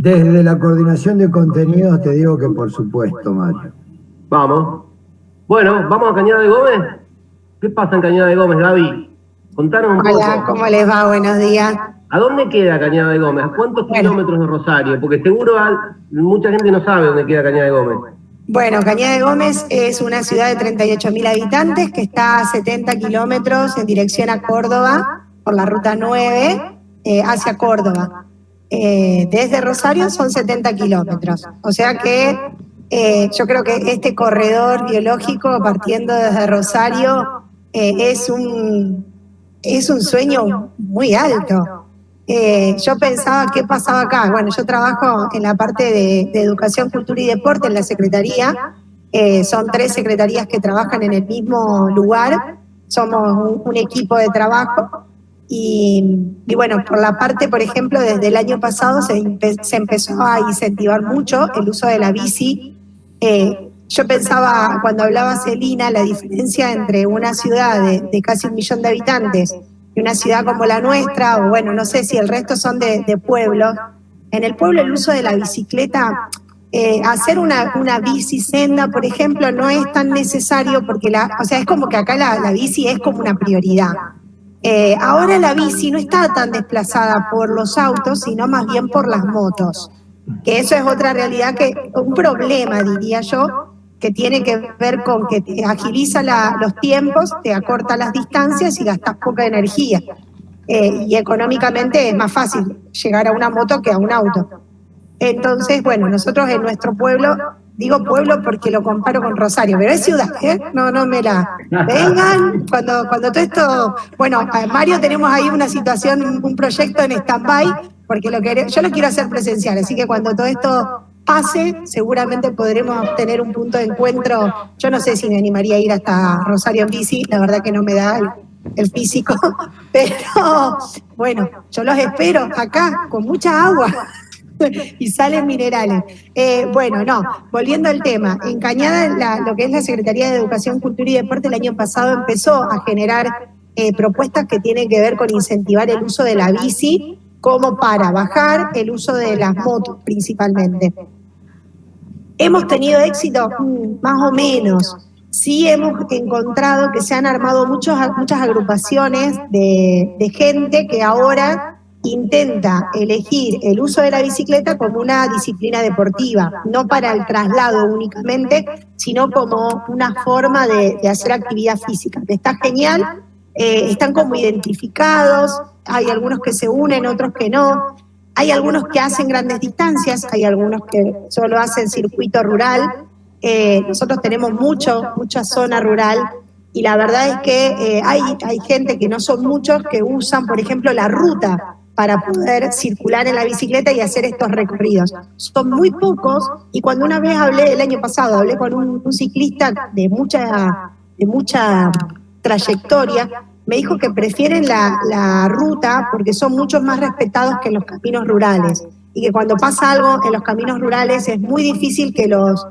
Desde la coordinación de contenidos te digo que por supuesto, Mario. Vamos. Bueno, ¿vamos a Cañada de Gómez? ¿Qué pasa en Cañada de Gómez, Gaby? Contanos un poco. Hola, ¿cómo les va? Buenos días. ¿A dónde queda Cañada de Gómez? ¿A cuántos kilómetros de Rosario? Porque seguro mucha gente no sabe dónde queda Cañada de Gómez. Bueno, Cañada de Gómez es una ciudad de 38.000 habitantes que está a 70 kilómetros en dirección a Córdoba, por la ruta 9, hacia Córdoba. Desde Rosario son 70 kilómetros. O sea que yo creo que este corredor biológico partiendo desde Rosario es un sueño muy alto. Yo pensaba, ¿qué pasaba acá? Bueno, yo trabajo en la parte de educación, cultura y deporte en la secretaría. Son 3 secretarías que trabajan en el mismo lugar. Somos un equipo de trabajo. Y bueno, por la parte, por ejemplo, desde el año pasado se empezó a incentivar mucho el uso de la bici. Yo pensaba, cuando hablaba Celina, la diferencia entre una ciudad de casi 1 millón de habitantes y una ciudad como la nuestra, o bueno, no sé si el resto son de pueblos. En el pueblo el uso de la bicicleta, hacer una bicisenda, por ejemplo, no es tan necesario porque es como que acá la bici es como una prioridad. Ahora la bici no está tan desplazada por los autos, sino más bien por las motos. Que eso es otra realidad, un problema, diría yo, que tiene que ver con que te agiliza los tiempos, te acorta las distancias y gastas poca energía. Y económicamente es más fácil llegar a una moto que a un auto. Entonces, bueno, nosotros en nuestro pueblo, digo pueblo porque lo comparo con Rosario, pero es ciudad, no me la vengan cuando todo esto. Bueno, a Mario tenemos ahí una situación, un proyecto en stand-by, porque yo lo quiero hacer presencial, así que cuando todo esto pase, seguramente podremos tener un punto de encuentro. Yo no sé si me animaría a ir hasta Rosario en bici, la verdad que no me da el físico, pero bueno, yo los espero acá con mucha agua y salen minerales. Bueno, volviendo al tema, en Cañada, lo que es la Secretaría de Educación, Cultura y Deporte el año pasado empezó a generar propuestas que tienen que ver con incentivar el uso de la bici como para bajar el uso de las motos principalmente. ¿Hemos tenido éxito? Más o menos. Sí hemos encontrado que se han armado muchas agrupaciones de gente que ahora intenta elegir el uso de la bicicleta como una disciplina deportiva, no para el traslado únicamente, sino como una forma de hacer actividad física. Está genial, están como identificados, hay algunos que se unen, otros que no. Hay algunos que hacen grandes distancias, hay algunos que solo hacen circuito rural. Nosotros tenemos mucha zona rural y la verdad es que hay gente que no son muchos que usan, por ejemplo, la ruta para poder circular en la bicicleta y hacer estos recorridos. Son muy pocos y cuando una vez el año pasado hablé con un ciclista de mucha trayectoria, me dijo que prefieren la ruta porque son mucho más respetados que en los caminos rurales y que cuando pasa algo en los caminos rurales es muy difícil que los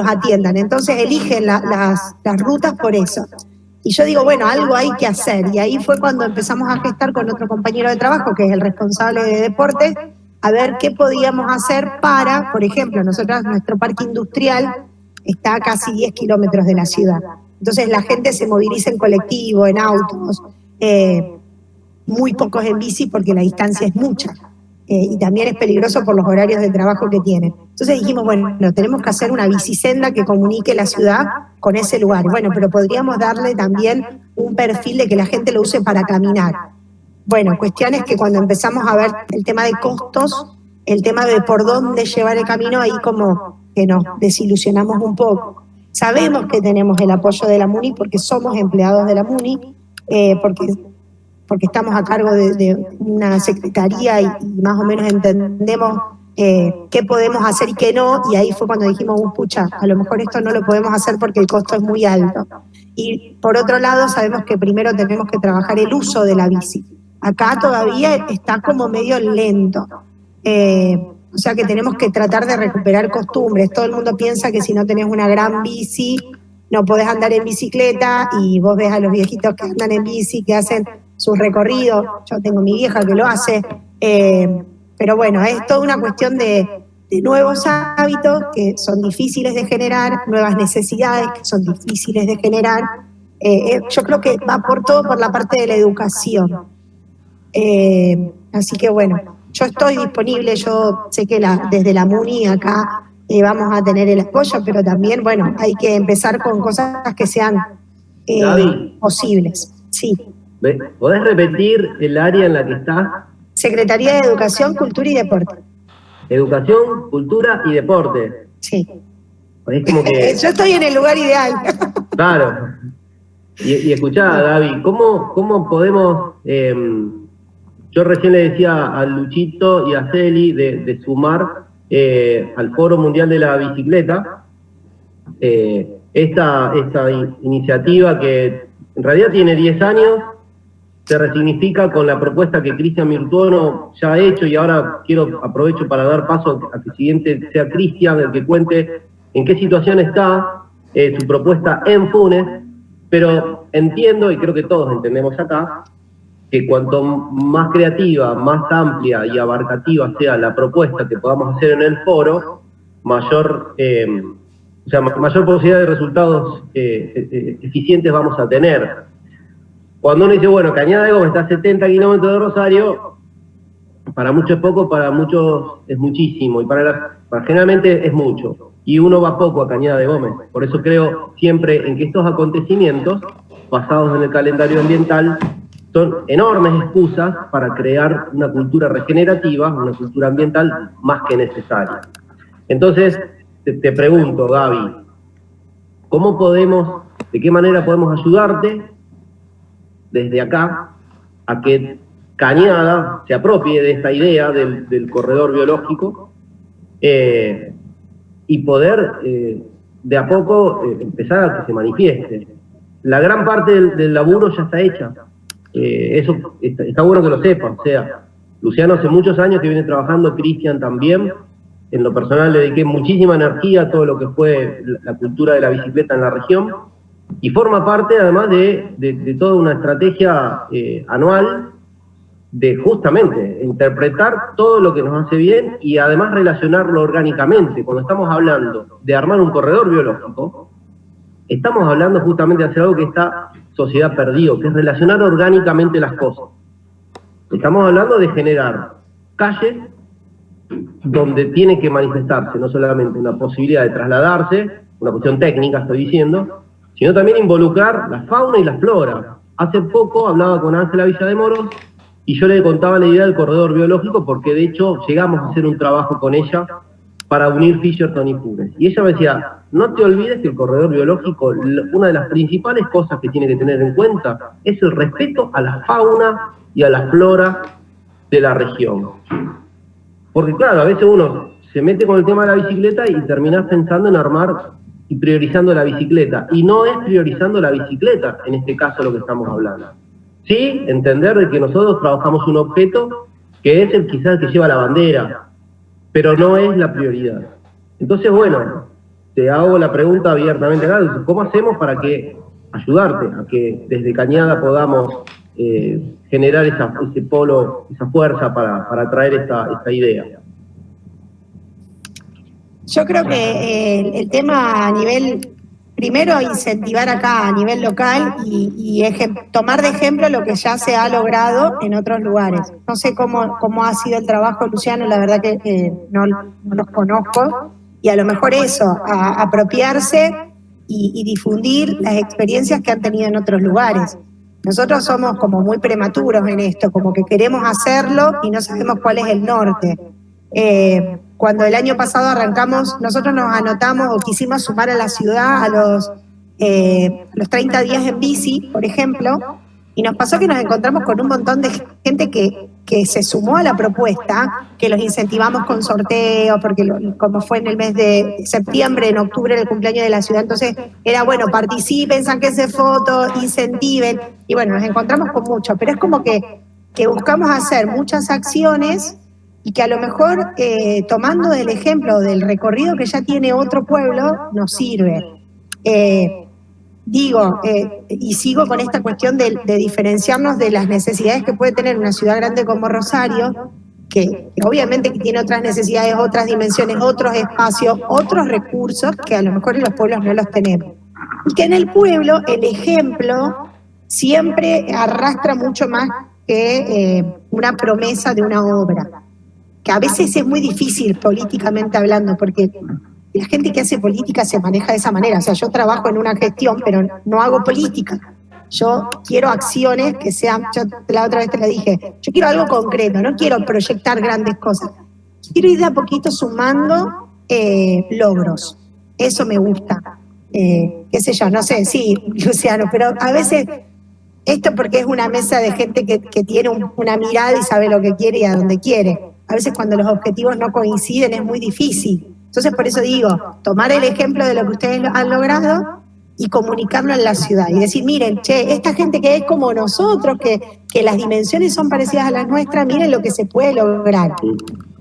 atiendan. Entonces eligen las rutas por eso. Y yo digo, bueno, algo hay que hacer. Y ahí fue cuando empezamos a gestar con otro compañero de trabajo, que es el responsable de deportes, a ver qué podíamos hacer para, por ejemplo, nuestro parque industrial está a casi 10 kilómetros de la ciudad. Entonces la gente se moviliza en colectivo, en autos, muy pocos en bici porque la distancia es mucha. Y también es peligroso por los horarios de trabajo que tienen. Entonces dijimos, bueno, tenemos que hacer una bicisenda que comunique la ciudad con ese lugar. Bueno, pero podríamos darle también un perfil de que la gente lo use para caminar. Bueno, cuestiones que cuando empezamos a ver el tema de costos, el tema de por dónde llevar el camino, ahí como que nos desilusionamos un poco. Sabemos que tenemos el apoyo de la MUNI porque somos empleados de la MUNI, porque estamos a cargo de una secretaría y más o menos entendemos qué podemos hacer y qué no, y ahí fue cuando dijimos, pucha, a lo mejor esto no lo podemos hacer porque el costo es muy alto. Y por otro lado, sabemos que primero tenemos que trabajar el uso de la bici. Acá todavía está como medio lento. O sea que tenemos que tratar de recuperar costumbres. Todo el mundo piensa que si no tenés una gran bici, no podés andar en bicicleta, y vos ves a los viejitos que andan en bici, que hacen sus recorridos. Yo tengo mi vieja que lo hace. Pero bueno, es toda una cuestión de nuevos hábitos que son difíciles de generar, nuevas necesidades que son difíciles de generar. Yo creo que va por todo por la parte de la educación. Así que bueno, yo estoy disponible, yo sé que desde la MUNI acá vamos a tener el apoyo, pero también, bueno, hay que empezar con cosas que sean posibles. Sí. ¿Podés repetir el área en la que estás? Secretaría de Educación, Cultura y Deporte. Educación, Cultura y Deporte. Sí. Es como que... Yo estoy en el lugar ideal. Claro. Y escuchá, Gaby, ¿cómo podemos... yo recién le decía a Luchito y a Celi de sumar al Foro Mundial de la Bicicleta esta iniciativa que en realidad tiene 10 años, se resignifica con la propuesta que Cristian Mirtuono ya ha hecho, y ahora aprovecho para dar paso a que el siguiente sea Cristian el que cuente en qué situación está su propuesta en Funes, pero entiendo, y creo que todos entendemos acá, que cuanto más creativa, más amplia y abarcativa sea la propuesta que podamos hacer en el foro, mayor posibilidad de resultados eficientes vamos a tener. Cuando uno dice, bueno, Cañada de Gómez está a 70 kilómetros de Rosario, para muchos es poco, para muchos es muchísimo, y para generalmente es mucho. Y uno va poco a Cañada de Gómez. Por eso creo siempre en que estos acontecimientos, basados en el calendario ambiental, son enormes excusas para crear una cultura regenerativa, una cultura ambiental más que necesaria. Entonces, te pregunto, Gaby, ¿de qué manera podemos ayudarte desde acá a que Cañada se apropie de esta idea del corredor biológico y poder de a poco empezar a que se manifieste? La gran parte del laburo ya está hecha. Eso está bueno que lo sepan. O sea, Luciano hace muchos años que viene trabajando, Cristian también. En lo personal le dediqué muchísima energía a todo lo que fue la cultura de la bicicleta en la región, y forma parte además de toda una estrategia anual de justamente interpretar todo lo que nos hace bien y además relacionarlo orgánicamente. Cuando estamos hablando de armar un corredor biológico, estamos hablando justamente de hacer algo que esta sociedad perdió, que es relacionar orgánicamente las cosas. Estamos hablando de generar calles donde tiene que manifestarse no solamente una posibilidad de trasladarse, una cuestión técnica estoy diciendo, sino también involucrar la fauna y la flora. Hace poco hablaba con Ángela Villademoros y yo le contaba la idea del corredor biológico, porque de hecho llegamos a hacer un trabajo con ella para unir Fisherton y Funes. Y ella me decía, no te olvides que el corredor biológico, una de las principales cosas que tiene que tener en cuenta es el respeto a la fauna y a la flora de la región. Porque claro, a veces uno se mete con el tema de la bicicleta y termina pensando en armar y priorizando la bicicleta. Y no es priorizando la bicicleta, en este caso, lo que estamos hablando. Sí, entender de que nosotros trabajamos un objeto que es quizás el que lleva la bandera, pero no es la prioridad. Entonces, bueno, te hago la pregunta abiertamente acá, ¿cómo hacemos para ayudarte a que desde Cañada podamos generar ese polo, esa fuerza para traer esta idea? Yo creo que el tema a nivel primero incentivar acá a nivel local y tomar de ejemplo lo que ya se ha logrado en otros lugares. No sé cómo ha sido el trabajo, Luciano, la verdad que no los conozco, y a lo mejor eso, apropiarse y difundir las experiencias que han tenido en otros lugares. Nosotros somos como muy prematuros en esto, como que queremos hacerlo y no sabemos cuál es el norte. Cuando el año pasado arrancamos, nosotros nos anotamos o quisimos sumar a la ciudad a los 30 días en bici, por ejemplo, y nos pasó que nos encontramos con un montón de gente que se sumó a la propuesta, que los incentivamos con sorteos, porque como fue en el mes de septiembre, en octubre era el cumpleaños de la ciudad, entonces era bueno, participen, sáquense fotos, incentiven, y bueno, nos encontramos con mucho, pero es como que buscamos hacer muchas acciones y que a lo mejor tomando del ejemplo del recorrido que ya tiene otro pueblo, nos sirve. Y sigo con esta cuestión de diferenciarnos de las necesidades que puede tener una ciudad grande como Rosario, que obviamente que tiene otras necesidades, otras dimensiones, otros espacios, otros recursos que a lo mejor en los pueblos no los tenemos. Y que en el pueblo el ejemplo siempre arrastra mucho más que una promesa de una obra, que a veces es muy difícil políticamente hablando, porque la gente que hace política se maneja de esa manera. O sea, yo trabajo en una gestión, pero no hago política. Yo quiero acciones que sean, yo la otra vez te lo dije, yo quiero algo concreto, no quiero proyectar grandes cosas. Quiero ir de a poquito sumando logros. Eso me gusta. Qué sé yo, no sé, sí, Luciano, pero a veces, esto porque es una mesa de gente que tiene una mirada y sabe lo que quiere y a dónde quiere. A veces cuando los objetivos no coinciden es muy difícil. Entonces por eso digo, tomar el ejemplo de lo que ustedes han logrado y comunicarlo en la ciudad. Y decir, miren, che, esta gente que es como nosotros, que las dimensiones son parecidas a las nuestras, miren lo que se puede lograr.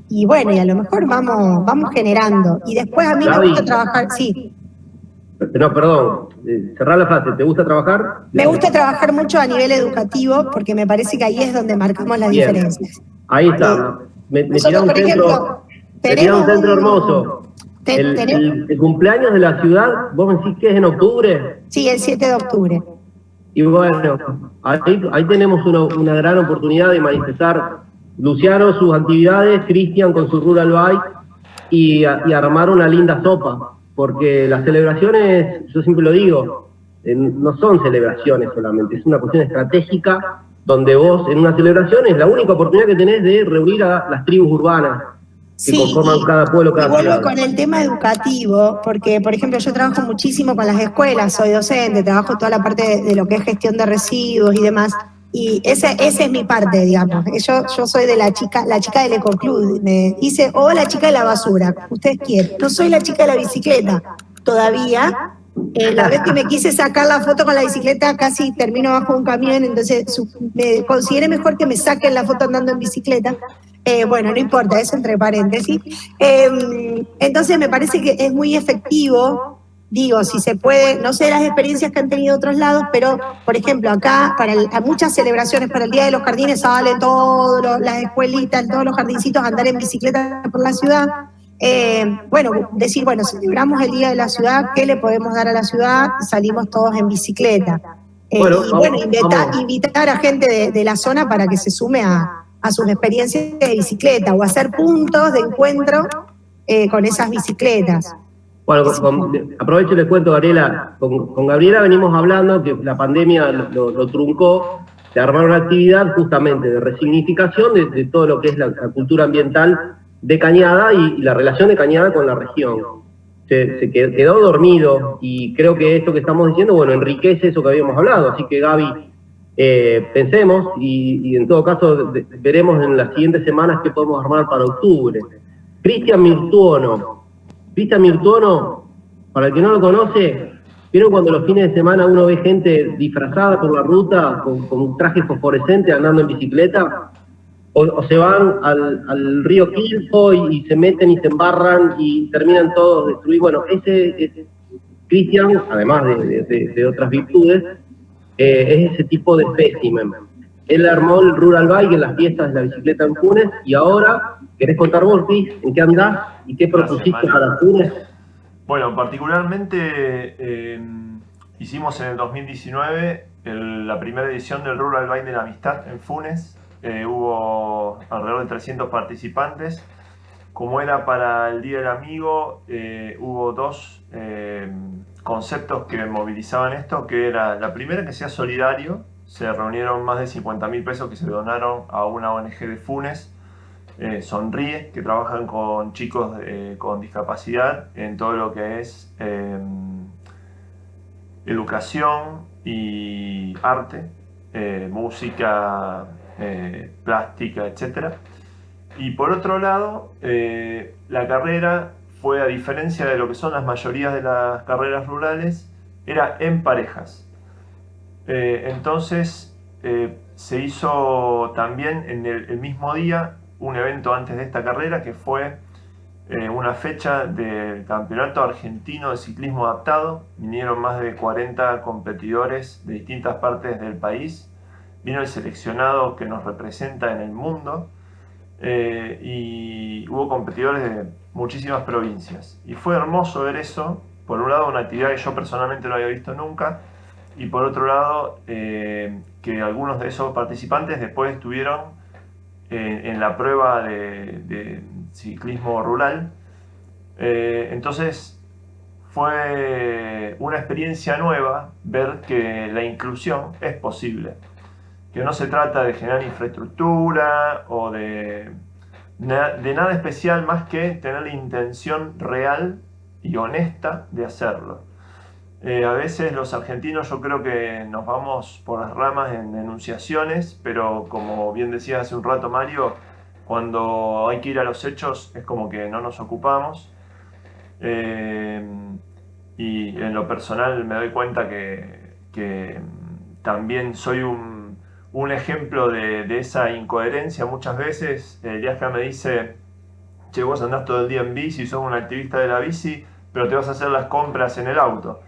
Y bueno, y a lo mejor vamos generando. Y después a mí me gusta trabajar, sí. No, perdón, cerrar la frase, ¿te gusta trabajar? Me gusta trabajar mucho a nivel educativo porque me parece que ahí es donde marcamos las diferencias. Ahí está. Me tirá un centro hermoso. El cumpleaños de la ciudad, ¿vos me decís que es en octubre? Sí, el 7 de octubre. Y bueno, ahí tenemos una gran oportunidad de manifestar Luciano sus actividades, Cristian con su Rural Bike y armar una linda sopa. Porque las celebraciones, yo siempre lo digo, no son celebraciones solamente, es una cuestión estratégica donde vos en una celebración es la única oportunidad que tenés de reunir a las tribus urbanas que conforman cada pueblo, cada ciudad. Y vuelvo con el tema educativo, porque por ejemplo yo trabajo muchísimo con las escuelas, soy docente, trabajo toda la parte de lo que es gestión de residuos y demás, y esa es mi parte, digamos. Yo soy de la chica del ecoclub, me dice, o la chica de la basura, ustedes quieren. No soy la chica de la bicicleta, todavía. La vez que me quise sacar la foto con la bicicleta casi termino bajo un camión, entonces me consideré mejor que me saquen la foto andando en bicicleta. Bueno, no importa, eso entre paréntesis. Entonces me parece que es muy efectivo, digo, si se puede, no sé las experiencias que han tenido otros lados, pero por ejemplo acá, a muchas celebraciones para el Día de los Jardines salen todas las escuelitas, todos los jardincitos a andar en bicicleta por la ciudad. Bueno, decir, bueno, celebramos el Día de la Ciudad, ¿qué le podemos dar a la ciudad? Salimos todos en bicicleta. Invitar a gente de la zona para que se sume a sus experiencias de bicicleta o hacer puntos de encuentro con esas bicicletas. Bueno, aprovecho y les cuento, Gabriela, con Gabriela venimos hablando que la pandemia lo truncó, de armar una actividad justamente de resignificación de todo lo que es la cultura ambiental de Cañada y la relación de Cañada con la región. Se quedó dormido y creo que esto que estamos diciendo, bueno, enriquece eso que habíamos hablado. Así que Gaby, pensemos y en todo caso veremos en las siguientes semanas qué podemos armar para octubre. Cristian Mirtuono, para el que no lo conoce, ¿vieron cuando los fines de semana uno ve gente disfrazada por la ruta con un traje fosforescente andando en bicicleta? O se van al río Quilpo y se meten y se embarran y terminan todos destruidos. Bueno, ese Cristian, además de otras virtudes, es ese tipo de espécimen. Él armó el Rural Bike en las fiestas de la bicicleta en Funes y ahora, ¿querés contar vos, Cris, en qué andás y qué propusiste para Funes? Bueno, particularmente hicimos en el 2019 la primera edición del Rural Bike de la Amistad en Funes. Hubo alrededor de 300 participantes. Como era para el Día del Amigo, hubo dos conceptos que movilizaban esto, que era la primera, que sea solidario. Se reunieron más de 50.000 pesos que se donaron a una ONG de Funes, Sonríe, que trabajan con chicos con discapacidad en todo lo que es educación y arte, música, plástica, etc. Y por otro lado, la carrera fue, a diferencia de lo que son las mayorías de las carreras rurales, era en parejas. Entonces se hizo también en el mismo día un evento antes de esta carrera, que fue una fecha del Campeonato Argentino de Ciclismo Adaptado. Vinieron más de 40 competidores de distintas partes del país. Vino el seleccionado que nos representa en el mundo. Y hubo competidores de muchísimas provincias. Y fue hermoso ver eso. Por un lado, una actividad que yo personalmente no había visto nunca. Y por otro lado, que algunos de esos participantes después estuvieron en la prueba de ciclismo rural. Entonces fue una experiencia nueva ver que la inclusión es posible, que no se trata de generar infraestructura o de nada especial más que tener la intención real y honesta de hacerlo. A veces los argentinos, yo creo que nos vamos por las ramas en enunciaciones, pero como bien decía hace un rato Mario, cuando hay que ir a los hechos es como que no nos ocupamos. Y en lo personal me doy cuenta que también soy un ejemplo de esa incoherencia. Muchas veces Eliasca me dice: che, vos andás todo el día en bici, sos un activista de la bici, pero te vas a hacer las compras en el auto.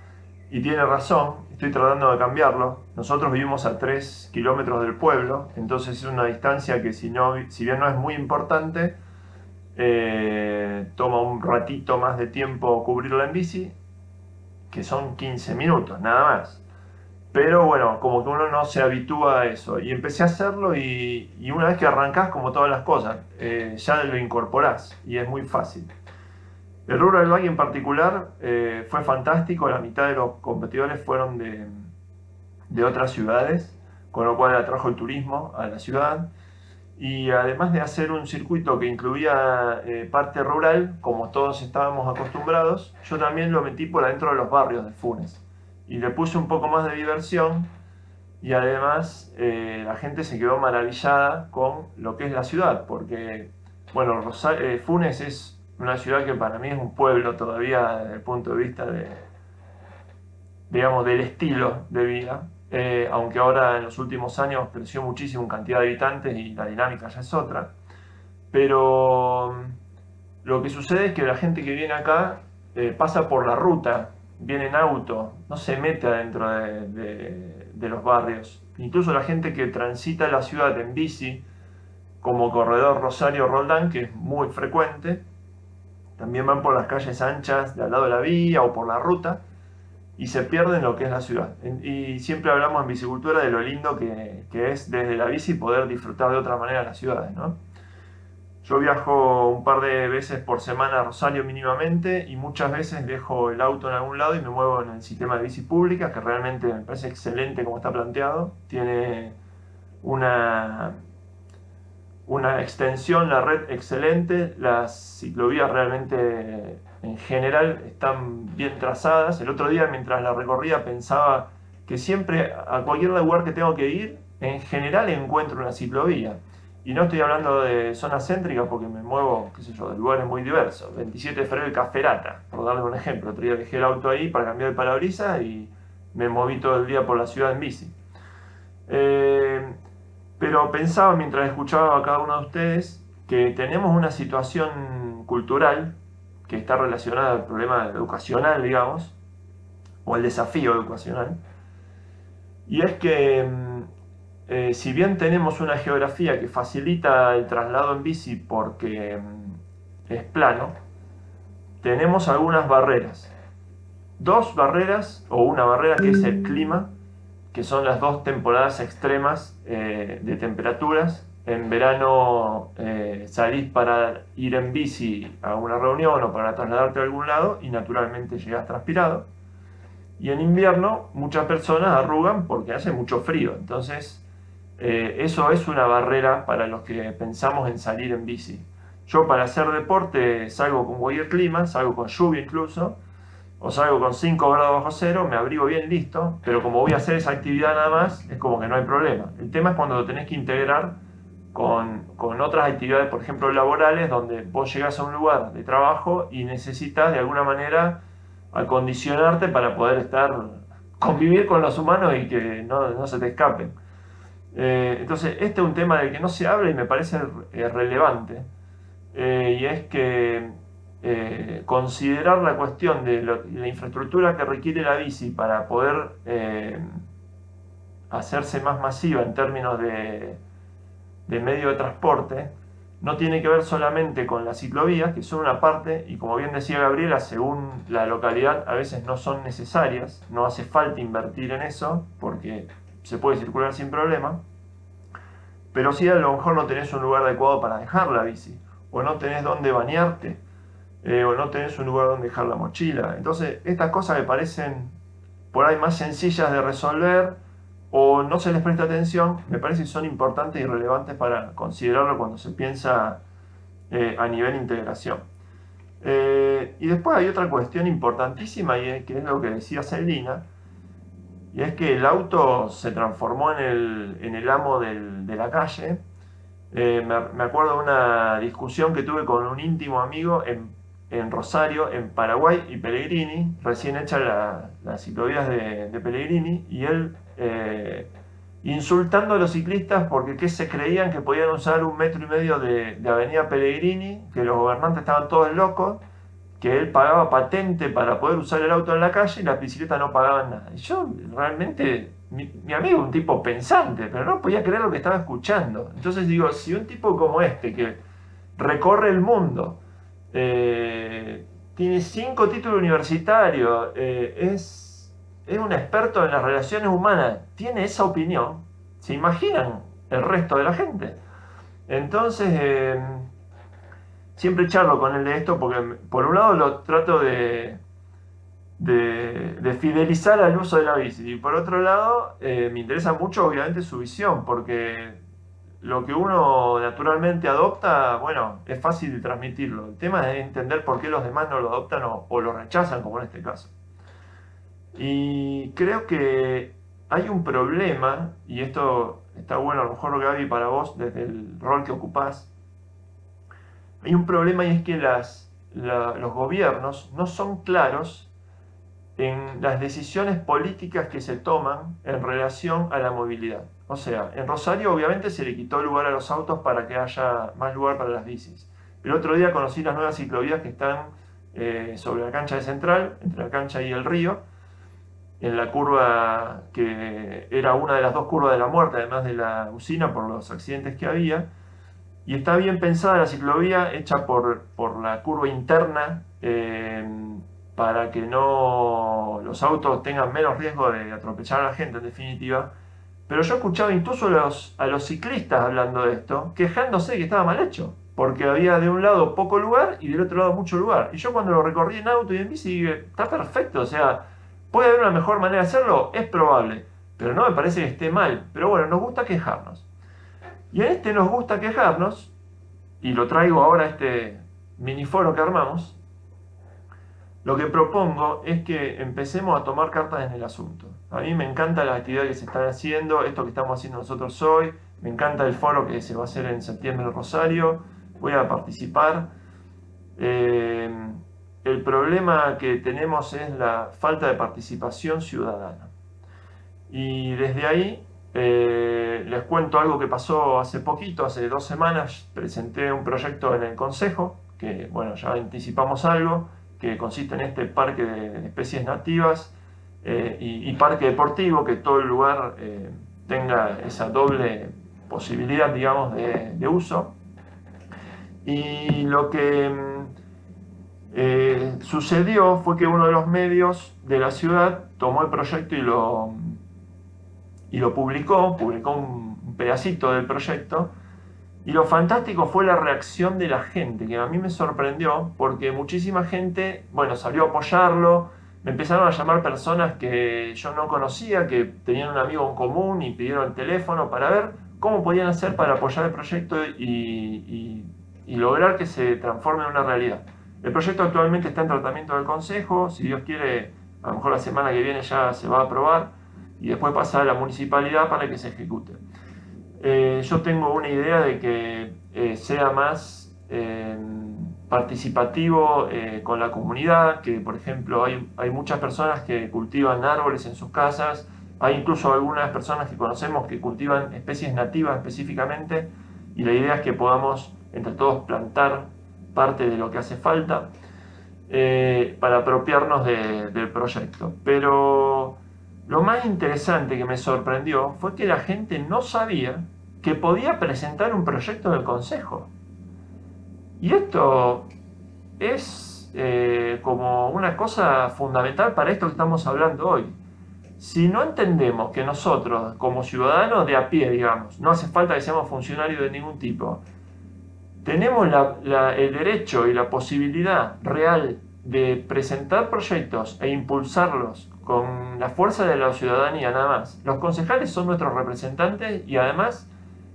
Y tiene razón, estoy tratando de cambiarlo. Nosotros vivimos a 3 kilómetros del pueblo, entonces es una distancia que si bien no es muy importante, toma un ratito más de tiempo cubrirla en bici, que son 15 minutos, nada más. Pero bueno, como que uno no se habitúa a eso. Y empecé a hacerlo y una vez que arrancás, como todas las cosas, ya lo incorporás y es muy fácil. El Rural Bike en particular fue fantástico. La mitad de los competidores fueron de otras ciudades, con lo cual atrajo el turismo a la ciudad. Y además de hacer un circuito que incluía parte rural, como todos estábamos acostumbrados, yo también lo metí por adentro de los barrios de Funes. Y le puse un poco más de diversión y además la gente se quedó maravillada con lo que es la ciudad, porque, bueno, Funes es una ciudad que para mí es un pueblo todavía desde el punto de vista digamos, del estilo de vida, aunque ahora en los últimos años creció muchísimo en cantidad de habitantes y la dinámica ya es otra. Pero lo que sucede es que la gente que viene acá pasa por la ruta, viene en auto, no se mete adentro de los barrios. Incluso la gente que transita la ciudad en bici, como corredor Rosario-Roldán, que es muy frecuente, también van por las calles anchas de al lado de la vía o por la ruta y se pierden lo que es la ciudad. Y siempre hablamos en bicicultura de lo lindo que es desde la bici poder disfrutar de otra manera las ciudades, ¿no? Yo viajo un par de veces por semana a Rosario mínimamente y muchas veces dejo el auto en algún lado y me muevo en el sistema de bici pública, que realmente me parece excelente como está planteado. Tiene una extensión, la red excelente, las ciclovías realmente en general están bien trazadas. El otro día mientras la recorría pensaba que siempre a cualquier lugar que tengo que ir, en general encuentro una ciclovía. Y no estoy hablando de zonas céntricas porque me muevo, qué sé yo, de lugares muy diversos. 27 de febrero de Caferata, por darle un ejemplo. Otro día dejé el auto ahí para cambiar el parabrisas y me moví todo el día por la ciudad en bici. Pero pensaba mientras escuchaba a cada uno de ustedes que tenemos una situación cultural que está relacionada al problema educacional, digamos, o al desafío educacional. Y es que si bien tenemos una geografía que facilita el traslado en bici porque es plano, tenemos algunas barreras. Dos barreras, o una barrera que es el clima, que son las dos temporadas extremas de temperaturas. En verano salís para ir en bici a una reunión o para trasladarte a algún lado y naturalmente llegás transpirado. Y en invierno muchas personas arrugan porque hace mucho frío. Entonces eso es una barrera para los que pensamos en salir en bici. Yo para hacer deporte salgo con cualquier clima, salgo con lluvia incluso, o salgo con 5 grados bajo cero, me abrigo bien listo, pero como voy a hacer esa actividad nada más, es como que no hay problema. El tema es cuando lo tenés que integrar con otras actividades, por ejemplo laborales, donde vos llegás a un lugar de trabajo y necesitas de alguna manera acondicionarte para poder convivir con los humanos y que no se te escapen. Entonces, este es un tema del que no se habla y me parece relevante, y es que considerar la cuestión de la infraestructura que requiere la bici para poder hacerse más masiva en términos de medio de transporte, no tiene que ver solamente con las ciclovías, que son una parte, y como bien decía Gabriela, según la localidad a veces no son necesarias, no hace falta invertir en eso, porque se puede circular sin problema, pero sí a lo mejor no tenés un lugar adecuado para dejar la bici, o no tenés dónde bañarte, o no tenés un lugar donde dejar la mochila. Entonces, estas cosas me parecen por ahí más sencillas de resolver, o no se les presta atención, me parece que son importantes y relevantes para considerarlo cuando se piensa a nivel integración. Y después hay otra cuestión importantísima, que es lo que decía Celina, y es que el auto se transformó en el amo de la calle. Me acuerdo de una discusión que tuve con un íntimo amigo en Rosario, en Paraguay y Pellegrini, recién hecha las ciclovías de Pellegrini, y él insultando a los ciclistas porque ¿qué se creían que podían usar 1,5 metros de Avenida Pellegrini, que los gobernantes estaban todos locos, que él pagaba patente para poder usar el auto en la calle y las bicicletas no pagaban nada. Y yo realmente, mi amigo, un tipo pensante, pero no podía creer lo que estaba escuchando. Entonces digo, si un tipo como este, que recorre el mundo, tiene 5 títulos universitarios, es un experto en las relaciones humanas, tiene esa opinión, ¿se imaginan el resto de la gente? Entonces, siempre charlo con él de esto porque por un lado lo trato de fidelizar al uso de la bici, y por otro lado me interesa mucho obviamente su visión, porque lo que uno naturalmente adopta, bueno, es fácil de transmitirlo. El tema es entender por qué los demás no lo adoptan o lo rechazan, como en este caso. Y creo que hay un problema, y esto está bueno a lo mejor, Gaby, para vos, desde el rol que ocupás. Hay un problema, y es que los gobiernos no son claros en las decisiones políticas que se toman en relación a la movilidad. O sea, en Rosario obviamente se le quitó lugar a los autos para que haya más lugar para las bicis. El otro día conocí las nuevas ciclovías que están sobre la cancha de Central, entre la cancha y el río, en la curva que era una de las 2 curvas de la muerte, además de la usina, por los accidentes que había. Y está bien pensada la ciclovía, hecha por la curva interna, para que los autos tengan menos riesgo de atropellar a la gente, en definitiva. Pero yo escuchaba incluso a los ciclistas hablando de esto, quejándose de que estaba mal hecho, porque había de un lado poco lugar y del otro lado mucho lugar. Y yo cuando lo recorrí en auto y en bici dije, está perfecto, o sea, ¿puede haber una mejor manera de hacerlo? Es probable, pero no me parece que esté mal. Pero bueno, nos gusta quejarnos. Y en este nos gusta quejarnos, y lo traigo ahora a este miniforo que armamos. Lo que propongo es que empecemos a tomar cartas en el asunto. A mí me encanta la actividad que se están haciendo, esto que estamos haciendo nosotros hoy, me encanta el foro que se va a hacer en septiembre en Rosario, voy a participar. El problema que tenemos es la falta de participación ciudadana. Y desde ahí les cuento algo que pasó hace poquito, hace 2 semanas, presenté un proyecto en el Consejo, que bueno, ya anticipamos algo, que consiste en este parque de especies nativas y parque deportivo, que todo el lugar tenga esa doble posibilidad, digamos, de uso. Y lo que Sucedió fue que uno de los medios de la ciudad tomó el proyecto y lo publicó un pedacito del proyecto, y lo fantástico fue la reacción de la gente, que a mí me sorprendió, porque muchísima gente, bueno, salió a apoyarlo, me empezaron a llamar personas que yo no conocía, que tenían un amigo en común y pidieron el teléfono para ver cómo podían hacer para apoyar el proyecto y lograr que se transforme en una realidad. El proyecto actualmente está en tratamiento del Consejo, si Dios quiere, a lo mejor la semana que viene ya se va a aprobar y después pasa a la municipalidad para que se ejecute. Yo tengo una idea de que sea más participativo con la comunidad, que por ejemplo hay muchas personas que cultivan árboles en sus casas, hay incluso algunas personas que conocemos que cultivan especies nativas específicamente, y la idea es que podamos entre todos plantar parte de lo que hace falta para apropiarnos del proyecto. Pero lo más interesante que me sorprendió fue que la gente no sabía que podía presentar un proyecto del Consejo. Y esto es como una cosa fundamental para esto que estamos hablando hoy. Si no entendemos que nosotros, como ciudadanos de a pie, digamos, no hace falta que seamos funcionarios de ningún tipo, tenemos el derecho y la posibilidad real de presentar proyectos e impulsarlos con la fuerza de la ciudadanía nada más. Los concejales son nuestros representantes y además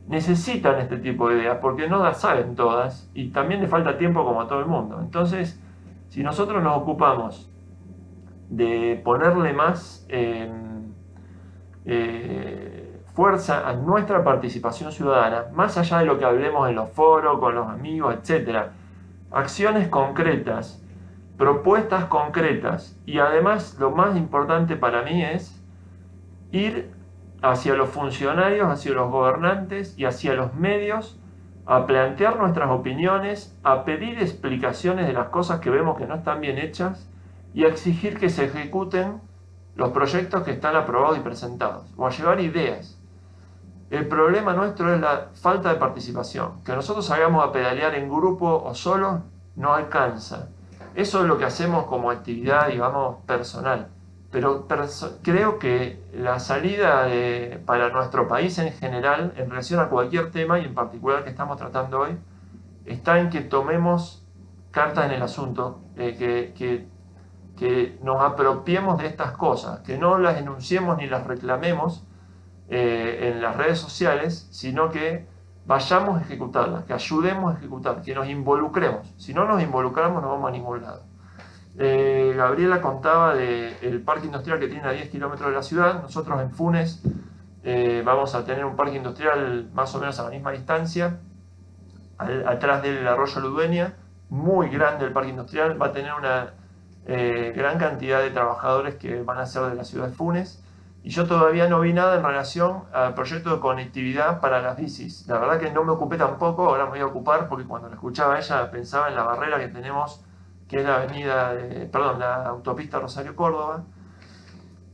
necesitan este tipo de ideas porque no las saben todas y también les falta tiempo como a todo el mundo. Entonces, si nosotros nos ocupamos de ponerle más fuerza a nuestra participación ciudadana, más allá de lo que hablemos en los foros, con los amigos, etc., acciones concretas, propuestas concretas, y además lo más importante para mí es ir hacia los funcionarios, hacia los gobernantes y hacia los medios a plantear nuestras opiniones, a pedir explicaciones de las cosas que vemos que no están bien hechas y a exigir que se ejecuten los proyectos que están aprobados y presentados, o a llevar ideas. El problema nuestro es la falta de participación. Que nosotros salgamos a pedalear en grupo o solos no alcanza. Eso es lo que hacemos como actividad, digamos, personal. Pero creo que la salida para nuestro país en general, en relación a cualquier tema, y en particular que estamos tratando hoy, está en que tomemos cartas en el asunto, que nos apropiemos de estas cosas, que no las enunciemos ni las reclamemos en las redes sociales, sino que vayamos a ejecutarlas, que ayudemos a ejecutar, que nos involucremos. Si no nos involucramos no vamos a ningún lado. Gabriela contaba del parque industrial que tiene a 10 kilómetros de la ciudad. Nosotros en Funes vamos a tener un parque industrial más o menos a la misma distancia, atrás del arroyo Ludueña, muy grande el parque industrial, va a tener una gran cantidad de trabajadores que van a ser de la ciudad de Funes. Y yo todavía no vi nada en relación al proyecto de conectividad para las bicis. La verdad que no me ocupé tampoco, ahora me voy a ocupar porque cuando la escuchaba a ella pensaba en la barrera que tenemos, que es la autopista Rosario-Córdoba.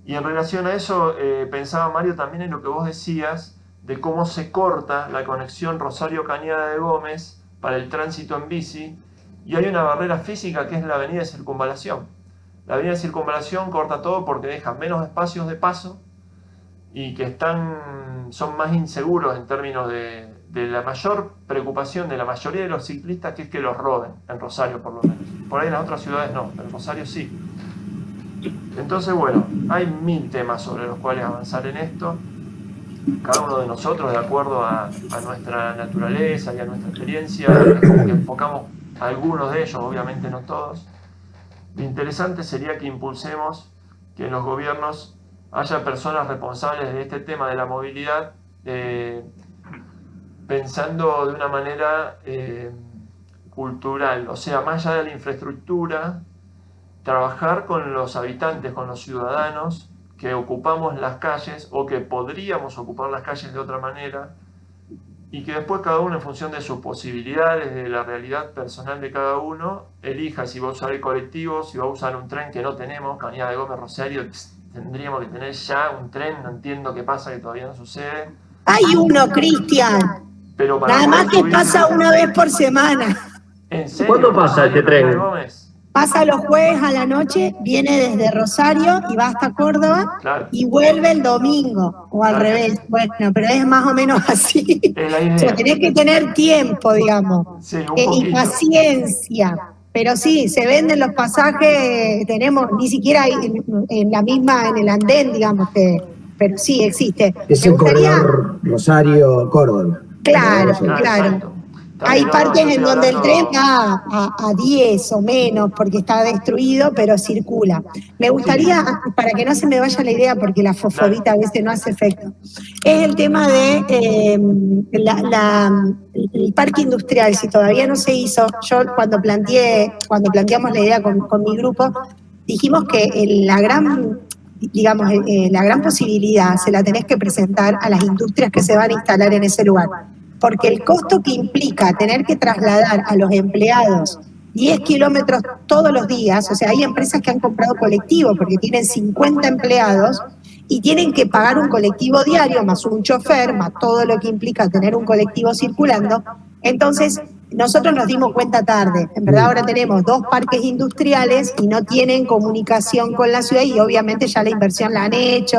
Y en relación a eso pensaba, Mario, también en lo que vos decías de cómo se corta la conexión Rosario-Cañada de Gómez para el tránsito en bici, y hay una barrera física que es la avenida de Circunvalación. La avenida de Circunvalación corta todo porque deja menos espacios de paso y que son más inseguros en términos de la mayor preocupación de la mayoría de los ciclistas, que es que los roben, en Rosario por lo menos. Por ahí en las otras ciudades no, pero en Rosario sí. Entonces, bueno, hay 1000 temas sobre los cuales avanzar en esto. Cada uno de nosotros, de acuerdo a nuestra naturaleza y a nuestra experiencia, es como que enfocamos algunos de ellos, obviamente no todos. Lo interesante sería que impulsemos que en los gobiernos haya personas responsables de este tema de la movilidad, pensando de una manera cultural, o sea, más allá de la infraestructura, trabajar con los habitantes, con los ciudadanos que ocupamos las calles o que podríamos ocupar las calles de otra manera, y que después cada uno, en función de sus posibilidades, de la realidad personal de cada uno, elija si va a usar el colectivo, si va a usar un tren que no tenemos. Cañada de Gómez, Rosario, tendríamos que tener ya un tren, no entiendo qué pasa, que todavía no sucede. Hay uno, Cristian. Pero para nada más que pasa una vez por semana. ¿En serio? ¿Cuándo pasa este tren? Gómez? Pasa los jueves a la noche, viene desde Rosario y va hasta Córdoba Claro. y vuelve el domingo, o al Claro. revés. Bueno, pero es más o menos así. Es la O idea. sea, tenés que tener tiempo, digamos, Sí, un y poquito. paciencia. Pero sí, se venden los pasajes, tenemos ni siquiera en la misma, en el andén, digamos, pero sí existe. Es Me el gustaría, corredor Rosario-Córdoba. claro, Eso es. claro. Exacto. Está Hay bien, partes yo en estoy donde el hablando- tren va a 10 o menos porque está destruido, pero circula. Me gustaría, para que no se me vaya la idea, porque la fosforita a veces no hace efecto, es el tema de el parque industrial. Si todavía no se hizo, yo cuando planteamos la idea con mi grupo, dijimos que la gran posibilidad se la tenés que presentar a las industrias que se van a instalar en ese lugar. Porque el costo que implica tener que trasladar a los empleados 10 kilómetros todos los días, o sea, hay empresas que han comprado colectivo porque tienen 50 empleados y tienen que pagar un colectivo diario, más un chofer, más todo lo que implica tener un colectivo circulando. Entonces, nosotros nos dimos cuenta tarde. En verdad ahora tenemos 2 parques industriales y no tienen comunicación con la ciudad y obviamente ya la inversión la han hecho,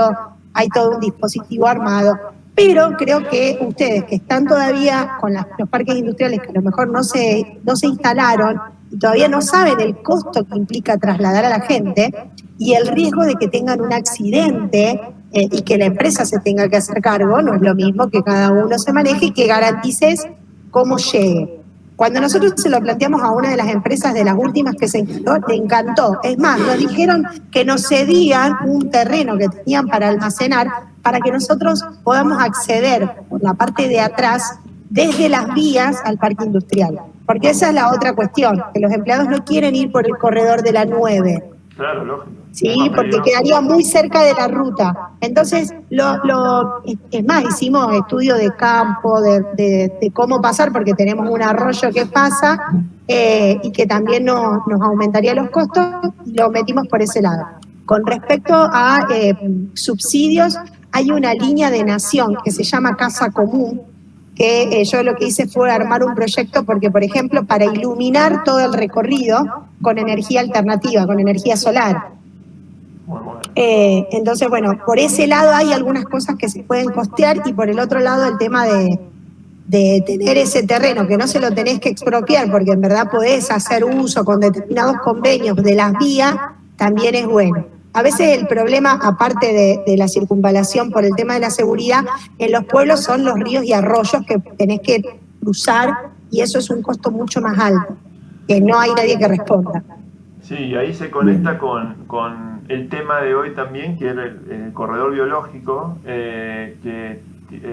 hay todo un dispositivo armado. Pero creo que ustedes que están todavía con los parques industriales que a lo mejor no se instalaron y todavía no saben el costo que implica trasladar a la gente y el riesgo de que tengan un accidente y que la empresa se tenga que hacer cargo, no es lo mismo que cada uno se maneje y que garantices cómo llegue. Cuando nosotros se lo planteamos a una de las empresas de las últimas que se instaló, le encantó. Es más, nos dijeron que nos cedían un terreno que tenían para almacenar para que nosotros podamos acceder por la parte de atrás desde las vías al parque industrial. Porque esa es la otra cuestión, que los empleados no quieren ir por el corredor de la 9. Claro, lógico. Sí, Más porque peligroso. quedaría muy cerca de la ruta. Entonces, es más, hicimos estudio de campo, de cómo pasar, porque tenemos un arroyo que pasa y que también nos aumentaría los costos, y lo metimos por ese lado. Con respecto a subsidios, hay una línea de nación que se llama Casa Común, que yo lo que hice fue armar un proyecto porque, por ejemplo, para iluminar todo el recorrido con energía alternativa, con energía solar. Muy bueno. Entonces, bueno, por ese lado hay algunas cosas que se pueden costear y por el otro lado el tema de tener ese terreno que no se lo tenés que expropiar porque en verdad podés hacer uso con determinados convenios de las vías, también es bueno. A veces el problema, aparte de la circunvalación por el tema de la seguridad, en los pueblos son los ríos y arroyos que tenés que cruzar y eso es un costo mucho más alto, que no hay nadie que responda. Sí, y ahí se conecta con el tema de hoy también, que era el corredor biológico,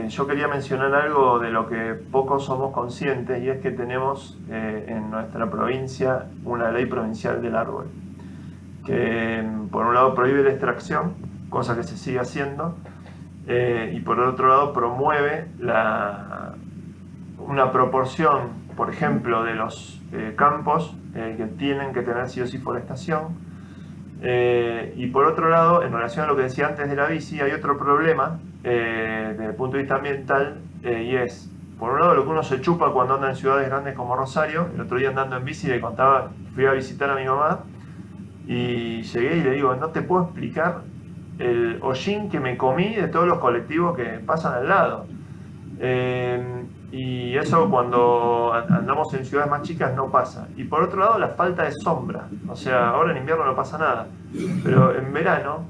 yo quería mencionar algo de lo que pocos somos conscientes, y es que tenemos en nuestra provincia una ley provincial del árbol, que por un lado prohíbe la extracción, cosa que se sigue haciendo, y por otro lado promueve una proporción, por ejemplo, de los campos que tienen que tener sí o sí forestación, y por otro lado, en relación a lo que decía antes de la bici, hay otro problema desde el punto de vista ambiental, y es, por un lado, lo que uno se chupa cuando anda en ciudades grandes como Rosario. El otro día andando en bici le contaba, fui a visitar a mi mamá, y llegué y le digo, no te puedo explicar el hollín que me comí de todos los colectivos que pasan al lado. Y eso cuando andamos en ciudades más chicas no pasa. Y por otro lado, la falta de sombra. O sea, ahora en invierno no pasa nada, pero en verano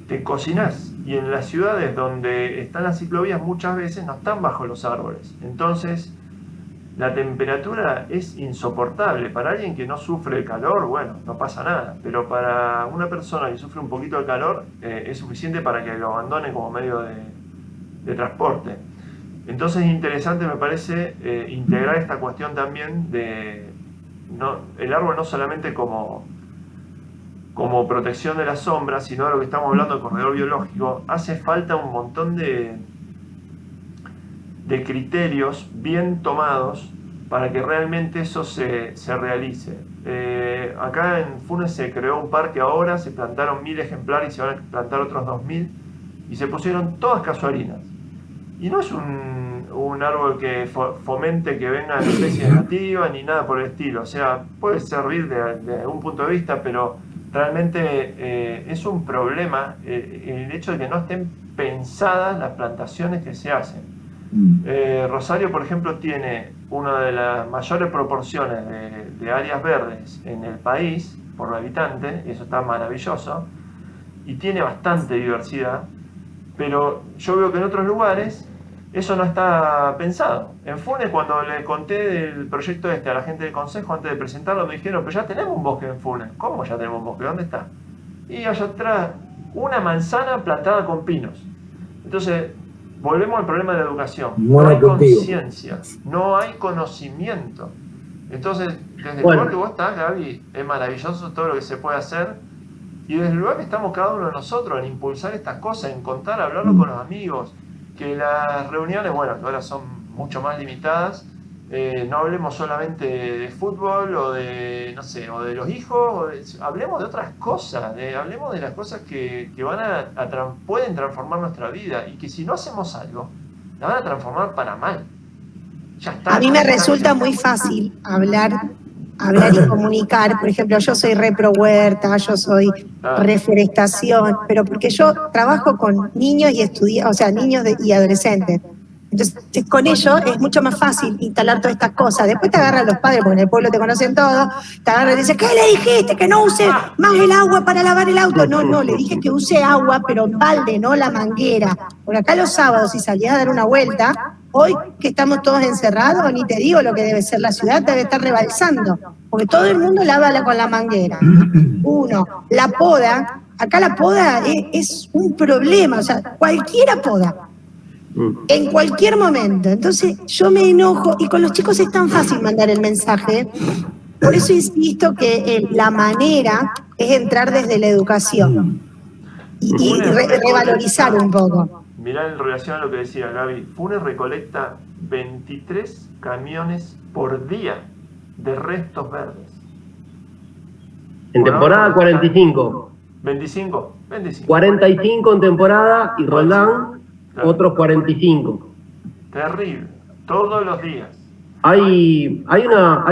te cocinás, y en las ciudades donde están las ciclovías muchas veces no están bajo los árboles. Entonces la temperatura es insoportable. Para alguien que no sufre el calor, bueno, no pasa nada, pero para una persona que sufre un poquito de calor es suficiente para que lo abandone como medio de transporte. Entonces es interesante, me parece, integrar esta cuestión también de el árbol no solamente como protección de la sombra, sino de lo que estamos hablando del corredor biológico. Hace falta un montón de criterios bien tomados para que realmente eso se realice. Acá en Funes se creó un parque ahora, se plantaron 1000 ejemplares y se van a plantar otros 2000, y se pusieron todas casuarinas. Y no es un árbol que fomente que vengan especies nativas ni nada por el estilo. O sea, puede servir de algún punto de vista, pero realmente es un problema el hecho de que no estén pensadas las plantaciones que se hacen. Rosario, por ejemplo, tiene una de las mayores proporciones de áreas verdes en el país por habitante, y eso está maravilloso, y tiene bastante diversidad, pero yo veo que en otros lugares eso no está pensado. En Funes, cuando le conté del proyecto a la gente del consejo antes de presentarlo, me dijeron, pero ya tenemos un bosque en Funes. ¿Cómo ya tenemos un bosque? ¿Dónde está? Y allá atrás, una manzana plantada con pinos. Entonces, volvemos al problema de la educación. No hay conciencia, no hay conocimiento. Entonces, desde el lugar que vos estás, Gaby, es maravilloso todo lo que se puede hacer. Y desde el lugar que estamos cada uno de nosotros en impulsar estas cosas, en contar, hablarlo con los amigos, que las reuniones, bueno, que ahora son mucho más limitadas, no hablemos solamente de fútbol o de, no sé, o de los hijos, hablemos de otras cosas, hablemos de las cosas que pueden transformar nuestra vida y que si no hacemos algo, la van a transformar para mal. Ya está. A mí me resulta muy fácil hablar y comunicar. Por ejemplo, yo soy repro huerta, yo soy reforestación, pero porque yo trabajo con niños y estudiantes, o sea, niños y adolescentes. Entonces, con ellos es mucho más fácil instalar todas estas cosas. Después te agarran los padres, porque en el pueblo te conocen todo, te agarran y dicen, ¿qué le dijiste? Que no use más el agua para lavar el auto. No, le dije que use agua, pero en balde, no la manguera. Porque acá los sábados, si salías a dar una vuelta, hoy que estamos todos encerrados, ni te digo lo que debe ser la ciudad, debe estar rebalsando. Porque todo el mundo lava con la manguera. Uno, la poda, acá la poda es un problema, o sea, cualquiera poda. En cualquier momento. Entonces yo me enojo y con los chicos es tan fácil mandar el mensaje. Por eso insisto que la manera es entrar desde la educación y revalorizar un poco. Mirá, en relación a lo que decía Gaby, Funes recolecta 23 camiones por día de restos verdes. En temporada 45. 25. 45 en temporada y Roldán otros 45. Terrible, todos los días. Hay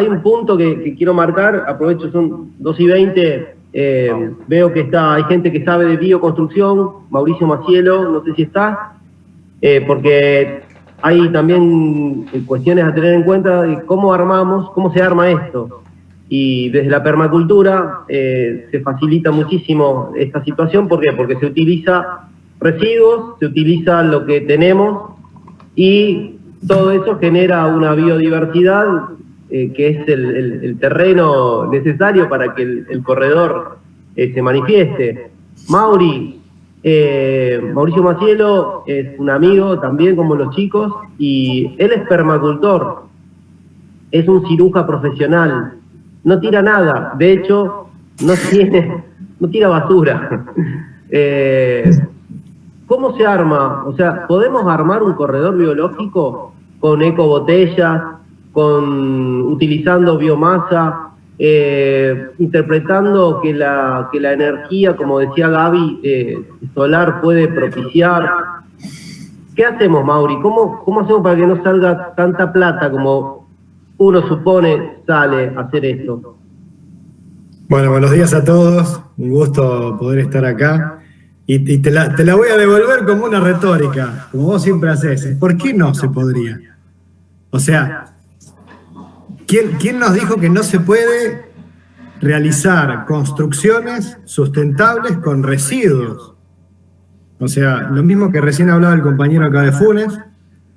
un punto que quiero marcar, aprovecho, son 2:20, veo que hay gente que sabe de bioconstrucción, Mauricio Macielo, no sé si está, porque hay también cuestiones a tener en cuenta de cómo se arma esto. Y desde la permacultura se facilita muchísimo esta situación, ¿por qué? Porque se utiliza residuos, se utiliza lo que tenemos y todo eso genera una biodiversidad que es el terreno necesario para que el corredor se manifieste. Mauricio Macielo es un amigo también como los chicos y él es permacultor, es un cirujano profesional, no tira nada, de hecho no tira basura. ¿Cómo se arma? O sea, ¿podemos armar un corredor biológico con ecobotellas, utilizando biomasa, interpretando que la energía, como decía Gaby, solar puede propiciar? ¿Qué hacemos, Mauri? ¿Cómo hacemos para que no salga tanta plata como uno supone sale a hacer esto? Bueno, buenos días a todos. Un gusto poder estar acá. Y te la voy a devolver como una retórica, como vos siempre haces. ¿Por qué no se podría? O sea, ¿quién nos dijo que no se puede realizar construcciones sustentables con residuos? O sea, lo mismo que recién hablaba el compañero acá de Funes,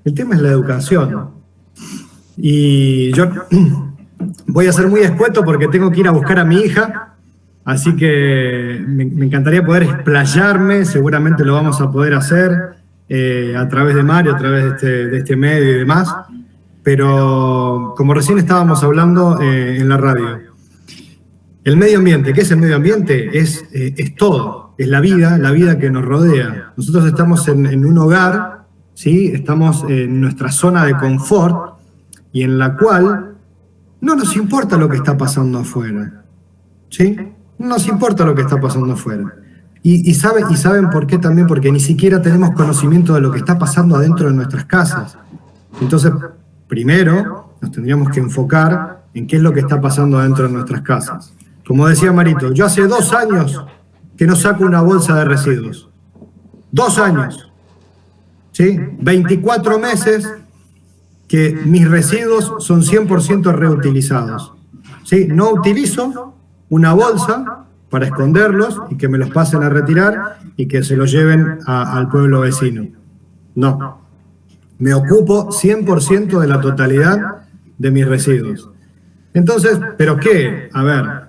el tema es la educación. Y yo voy a ser muy escueto porque tengo que ir a buscar a mi hija. Así que me encantaría poder explayarme, seguramente lo vamos a poder hacer a través de Mario, a través de este medio y demás, pero como recién estábamos hablando en la radio, el medio ambiente, ¿qué es el medio ambiente? Es todo, es la vida que nos rodea. Nosotros estamos en un hogar, ¿sí? Estamos en nuestra zona de confort y en la cual no nos importa lo que está pasando afuera, ¿sí? No nos importa lo que está pasando afuera. Y saben por qué también, porque ni siquiera tenemos conocimiento de lo que está pasando adentro de nuestras casas. Entonces, primero nos tendríamos que enfocar en qué es lo que está pasando dentro de nuestras casas. Como decía Marito, yo hace 2 años que no saco una bolsa de residuos. 2 años. ¿Sí? 24 meses que mis residuos son 100% reutilizados. ¿Sí? No utilizo una bolsa para esconderlos y que me los pasen a retirar y que se los lleven al pueblo vecino. No. Me ocupo 100% de la totalidad de mis residuos. Entonces, ¿pero qué? A ver,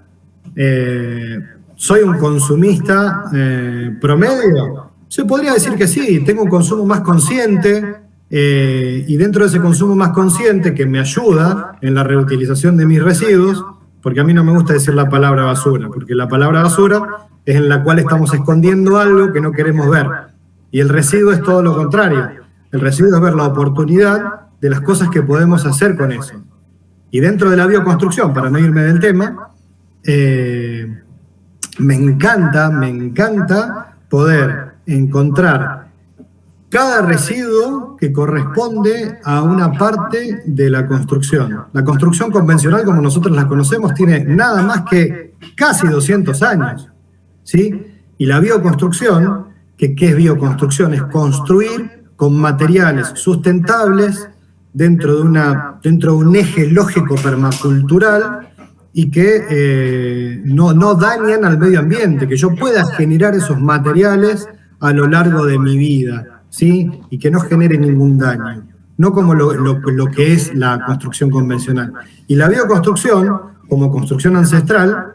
¿soy un consumista promedio? Se podría decir que sí, tengo un consumo más consciente y dentro de ese consumo más consciente que me ayuda en la reutilización de mis residuos, porque a mí no me gusta decir la palabra basura, porque la palabra basura es en la cual estamos escondiendo algo que no queremos ver. Y el residuo es todo lo contrario. El residuo es ver la oportunidad de las cosas que podemos hacer con eso. Y dentro de la bioconstrucción, para no irme del tema, me encanta poder encontrar cada residuo que corresponde a una parte de la construcción. La construcción convencional, como nosotros la conocemos, tiene nada más que casi 200 años, ¿sí? Y la bioconstrucción, ¿qué es bioconstrucción? Es construir con materiales sustentables dentro de un eje lógico permacultural y que no dañan al medio ambiente, que yo pueda generar esos materiales a lo largo de mi vida, ¿sí? Y que no genere ningún daño, no como lo que es la construcción convencional. Y la bioconstrucción, como construcción ancestral,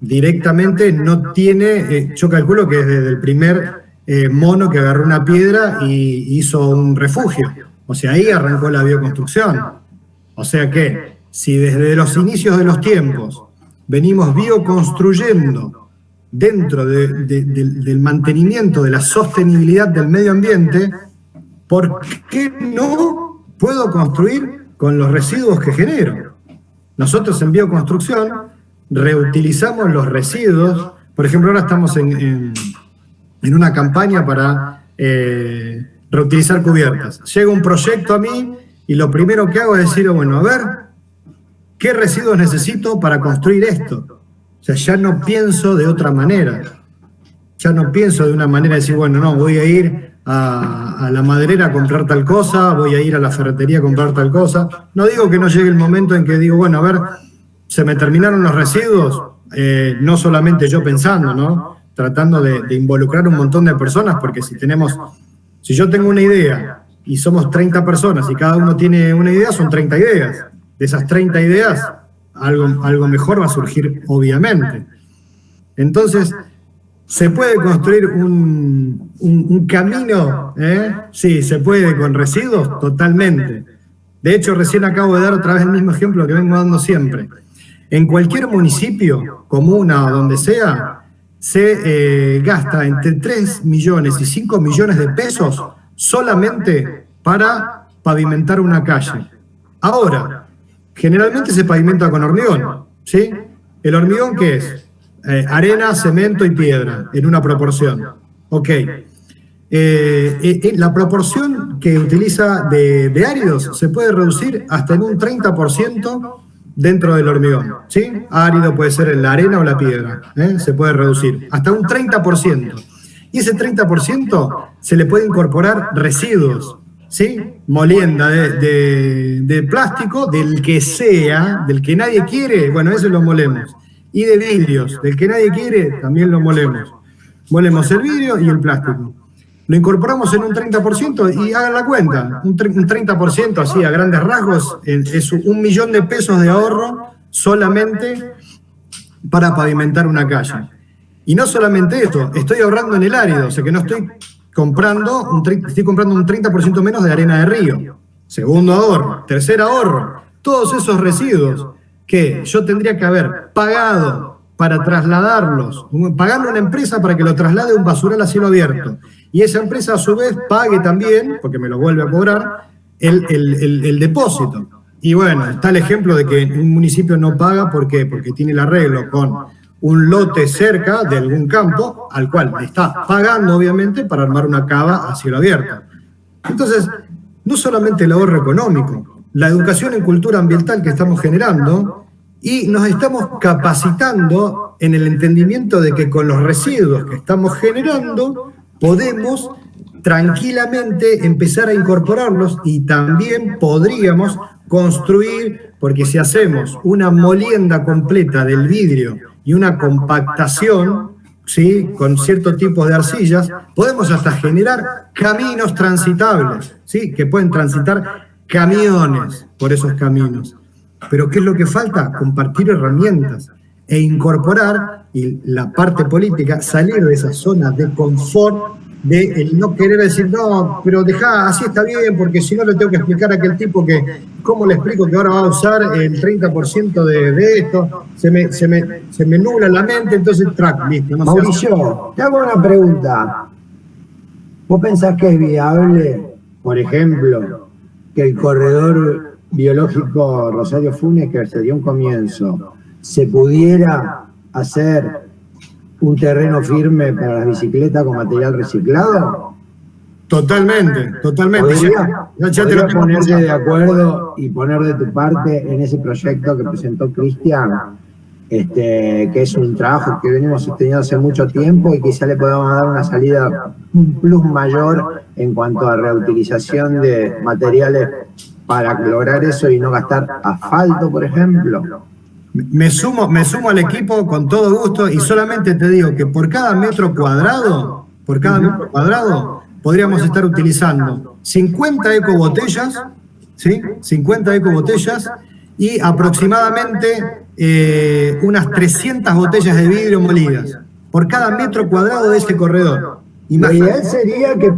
directamente no tiene, yo calculo que desde el primer mono que agarró una piedra y hizo un refugio, o sea, ahí arrancó la bioconstrucción. O sea que, si desde los inicios de los tiempos venimos bioconstruyendo dentro del mantenimiento de la sostenibilidad del medio ambiente, ¿por qué no puedo construir con los residuos que genero? Nosotros en bioconstrucción reutilizamos los residuos. Por ejemplo, ahora estamos en una campaña para reutilizar cubiertas. Llega un proyecto a mí y lo primero que hago es decir, bueno, a ver, ¿qué residuos necesito para construir esto? O sea, ya no pienso de otra manera. Ya no pienso de una manera de decir, bueno, no, voy a ir a la maderera a comprar tal cosa, voy a ir a la ferretería a comprar tal cosa. No digo que no llegue el momento en que digo, bueno, a ver, se me terminaron los residuos, no solamente yo pensando, ¿no? Tratando de involucrar un montón de personas, porque si yo tengo una idea y somos 30 personas y cada uno tiene una idea, son 30 ideas. De esas 30 ideas, algo mejor va a surgir, obviamente. Entonces, ¿se puede construir un camino? Sí, se puede con residuos, totalmente. De hecho, recién acabo de dar otra vez el mismo ejemplo que vengo dando siempre. En cualquier municipio, comuna o donde sea, se gasta entre 3 millones y 5 millones de pesos solamente para pavimentar una calle. Ahora, generalmente se pavimenta con hormigón, ¿sí? ¿El hormigón qué es? Arena, cemento y piedra, en una proporción. Ok. La proporción que utiliza de áridos se puede reducir hasta en un 30% dentro del hormigón, ¿sí? Árido puede ser en la arena o la piedra, se puede reducir hasta un 30%. Y ese 30% se le puede incorporar residuos, ¿sí? Molienda de plástico, del que sea, del que nadie quiere, bueno, ese lo molemos. Y de vidrios, del que nadie quiere, también lo molemos. Molemos el vidrio y el plástico. Lo incorporamos en un 30% y hagan la cuenta, un 30% así a grandes rasgos es 1 millón de pesos de ahorro solamente para pavimentar una calle. Y no solamente esto, estoy ahorrando en el árido, o sea que no estoy comprando estoy comprando un 30% menos de arena de río. Segundo ahorro. Tercer ahorro. Todos esos residuos que yo tendría que haber pagado para trasladarlos, pagarle a una empresa para que lo traslade de un basural a cielo abierto. Y esa empresa a su vez pague también, porque me lo vuelve a cobrar, el depósito. Y bueno, está el ejemplo de que un municipio no paga, ¿por qué? Porque tiene el arreglo con un lote cerca de algún campo, al cual está pagando obviamente para armar una cava a cielo abierto. Entonces, no solamente el ahorro económico, la educación en cultura ambiental que estamos generando, y nos estamos capacitando en el entendimiento de que con los residuos que estamos generando podemos tranquilamente empezar a incorporarlos, y también podríamos construir, porque si hacemos una molienda completa del vidrio y una compactación, ¿sí?, con ciertos tipos de arcillas, podemos hasta generar caminos transitables, ¿sí?, que pueden transitar camiones por esos caminos. Pero ¿qué es lo que falta? Compartir herramientas e incorporar, y la parte política, salir de esa zona de confort, de el no querer decir, no, pero dejá, así está bien, porque si no le tengo que explicar a aquel tipo que, ¿cómo le explico que ahora va a usar el 30% de esto? Se me nubla la mente, entonces, listo. No Mauricio, te hago una pregunta. ¿Vos pensás que es viable, por ejemplo, que el corredor biológico Rosario Funes, que sería un comienzo, se pudiera hacer un terreno firme para las bicicletas con material reciclado? Totalmente. ¿Podría Ya te lo tengo ponerte pensado. de acuerdo y poner de tu parte en ese proyecto que presentó Cristian, que es un trabajo que venimos sosteniendo hace mucho tiempo y quizá le podamos dar una salida, un plus mayor en cuanto a reutilización de materiales para lograr eso y no gastar asfalto, por ejemplo? Me sumo al equipo con todo gusto, y solamente te digo que por cada metro cuadrado, podríamos estar utilizando 50 ecobotellas, ¿sí? 50 ecobotellas y aproximadamente unas 300 botellas de vidrio molidas por cada metro cuadrado de este corredor. Lo ideal sería que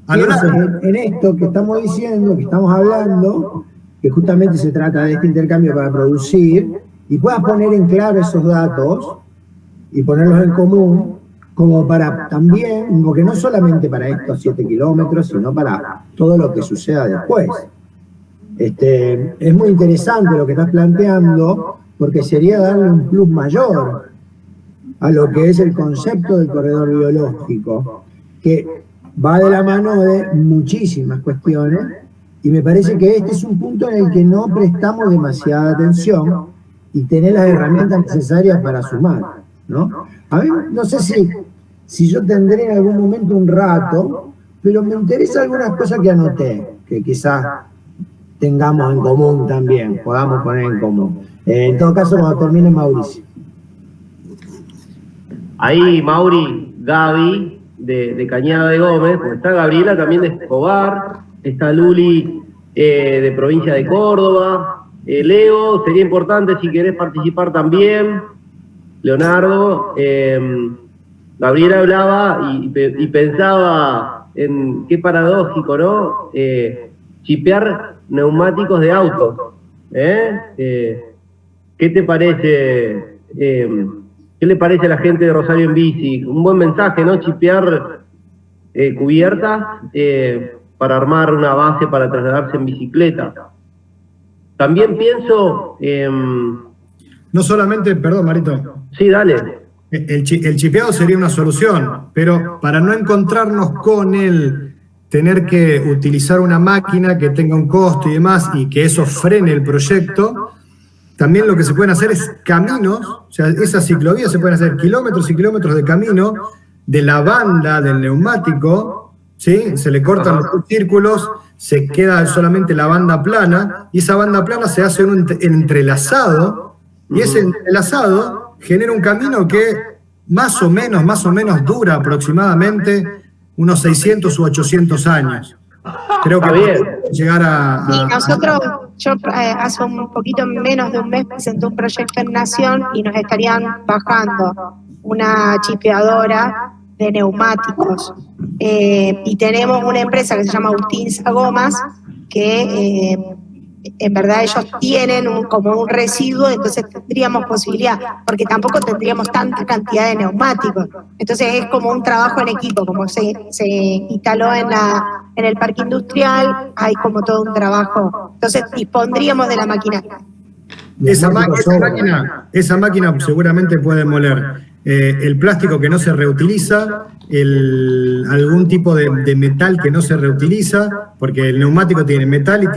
A lo pienses largo. en esto que estamos diciendo, que estamos hablando, que justamente se trata de este intercambio para producir, y puedas poner en claro esos datos y ponerlos en común, como para también, porque no solamente para estos 7 kilómetros, sino para todo lo que suceda después. Es muy interesante lo que estás planteando, porque sería darle un plus mayor a lo que es el concepto del corredor biológico, que va de la mano de muchísimas cuestiones, y me parece que este es un punto en el que no prestamos demasiada atención y tener las herramientas necesarias para sumar, ¿no? A mí, no sé si yo tendré en algún momento un rato, pero me interesan algunas cosas que anoté, que quizás tengamos en común también, podamos poner en común. En todo caso, cuando termine Mauricio. Ahí Mauri, Gaby, de Cañada de Gómez, pues está Gabriela también de Escobar, está Luli de provincia de Córdoba, Leo, sería importante si querés participar también, Leonardo, Gabriela hablaba y pensaba en qué paradójico, ¿no? Chipear neumáticos de autos, ¿qué te parece? ¿Qué le parece a la gente de Rosario en Bici? Un buen mensaje, ¿no? Chipear cubiertas para armar una base para trasladarse en bicicleta. También pienso... No solamente, perdón, Marito. Sí, dale. El chipeado sería una solución, pero para no encontrarnos con el tener que utilizar una máquina que tenga un costo y demás, y que eso frene el proyecto, también lo que se pueden hacer es caminos, o sea, esas ciclovías se pueden hacer kilómetros y kilómetros de camino de la banda del neumático, ¿sí? Se le cortan los círculos, se queda solamente la banda plana, y esa banda plana se hace un entrelazado, y ese entrelazado genera un camino que más o menos dura aproximadamente unos 600 u 800 años. Creo que Está bien. llegar a... Y nosotros, yo hace un poquito menos de un mes presenté un proyecto en Nación y nos estarían bajando una chipeadora de neumáticos. Y tenemos una empresa que se llama Agustín Sagomas, que en verdad ellos tienen como un residuo, entonces tendríamos posibilidad, porque tampoco tendríamos tanta cantidad de neumáticos. Entonces es como un trabajo en equipo, como se instaló en el parque industrial, hay como todo un trabajo. Entonces dispondríamos de la maquinaria. Esa máquina seguramente puede moler. el plástico que no se reutiliza, algún tipo de metal que no se reutiliza, porque el neumático tiene metal y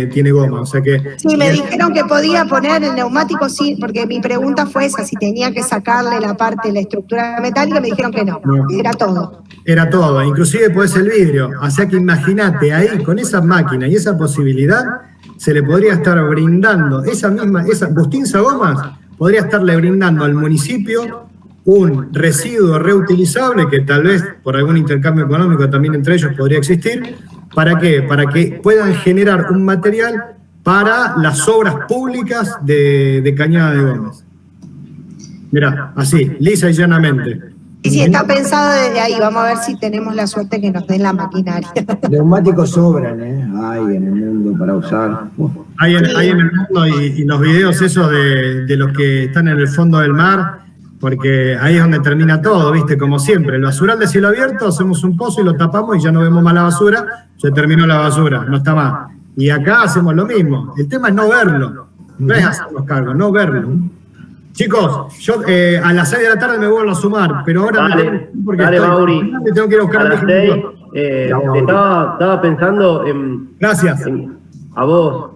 tiene goma, o sea que... Sí, me dijeron que podía poner el neumático, sí, porque mi pregunta fue esa, si tenía que sacarle la parte de la estructura metálica, me dijeron que no, era todo. Era todo, inclusive podés el vidrio, o sea que imagínate ahí, con esa máquina y esa posibilidad, se le podría estar brindando, Bustín Sagomas podría estarle brindando al municipio un residuo reutilizable que tal vez por algún intercambio económico también entre ellos podría existir. ¿Para qué? Para que puedan generar un material para las obras públicas de Cañada de Gómez. Mirá, así, lisa y llanamente. Y si está pensado desde ahí, vamos a ver si tenemos la suerte que nos den la maquinaria. Neumáticos sobran, hay en el mundo para usar. Hay en el mundo y los videos esos de los que están en el fondo del mar, porque ahí es donde termina todo, ¿viste? Como siempre, el basural de cielo abierto, hacemos un pozo y lo tapamos y ya no vemos más la basura, se terminó la basura, no está más. Y acá hacemos lo mismo, el tema es no verlo, no es hacernos cargo, no verlo. Chicos, yo a las 6 de la tarde me vuelvo a sumar, pero ahora Mauri, me tengo que ir a buscar a las 6, estaba pensando Gracias. A vos,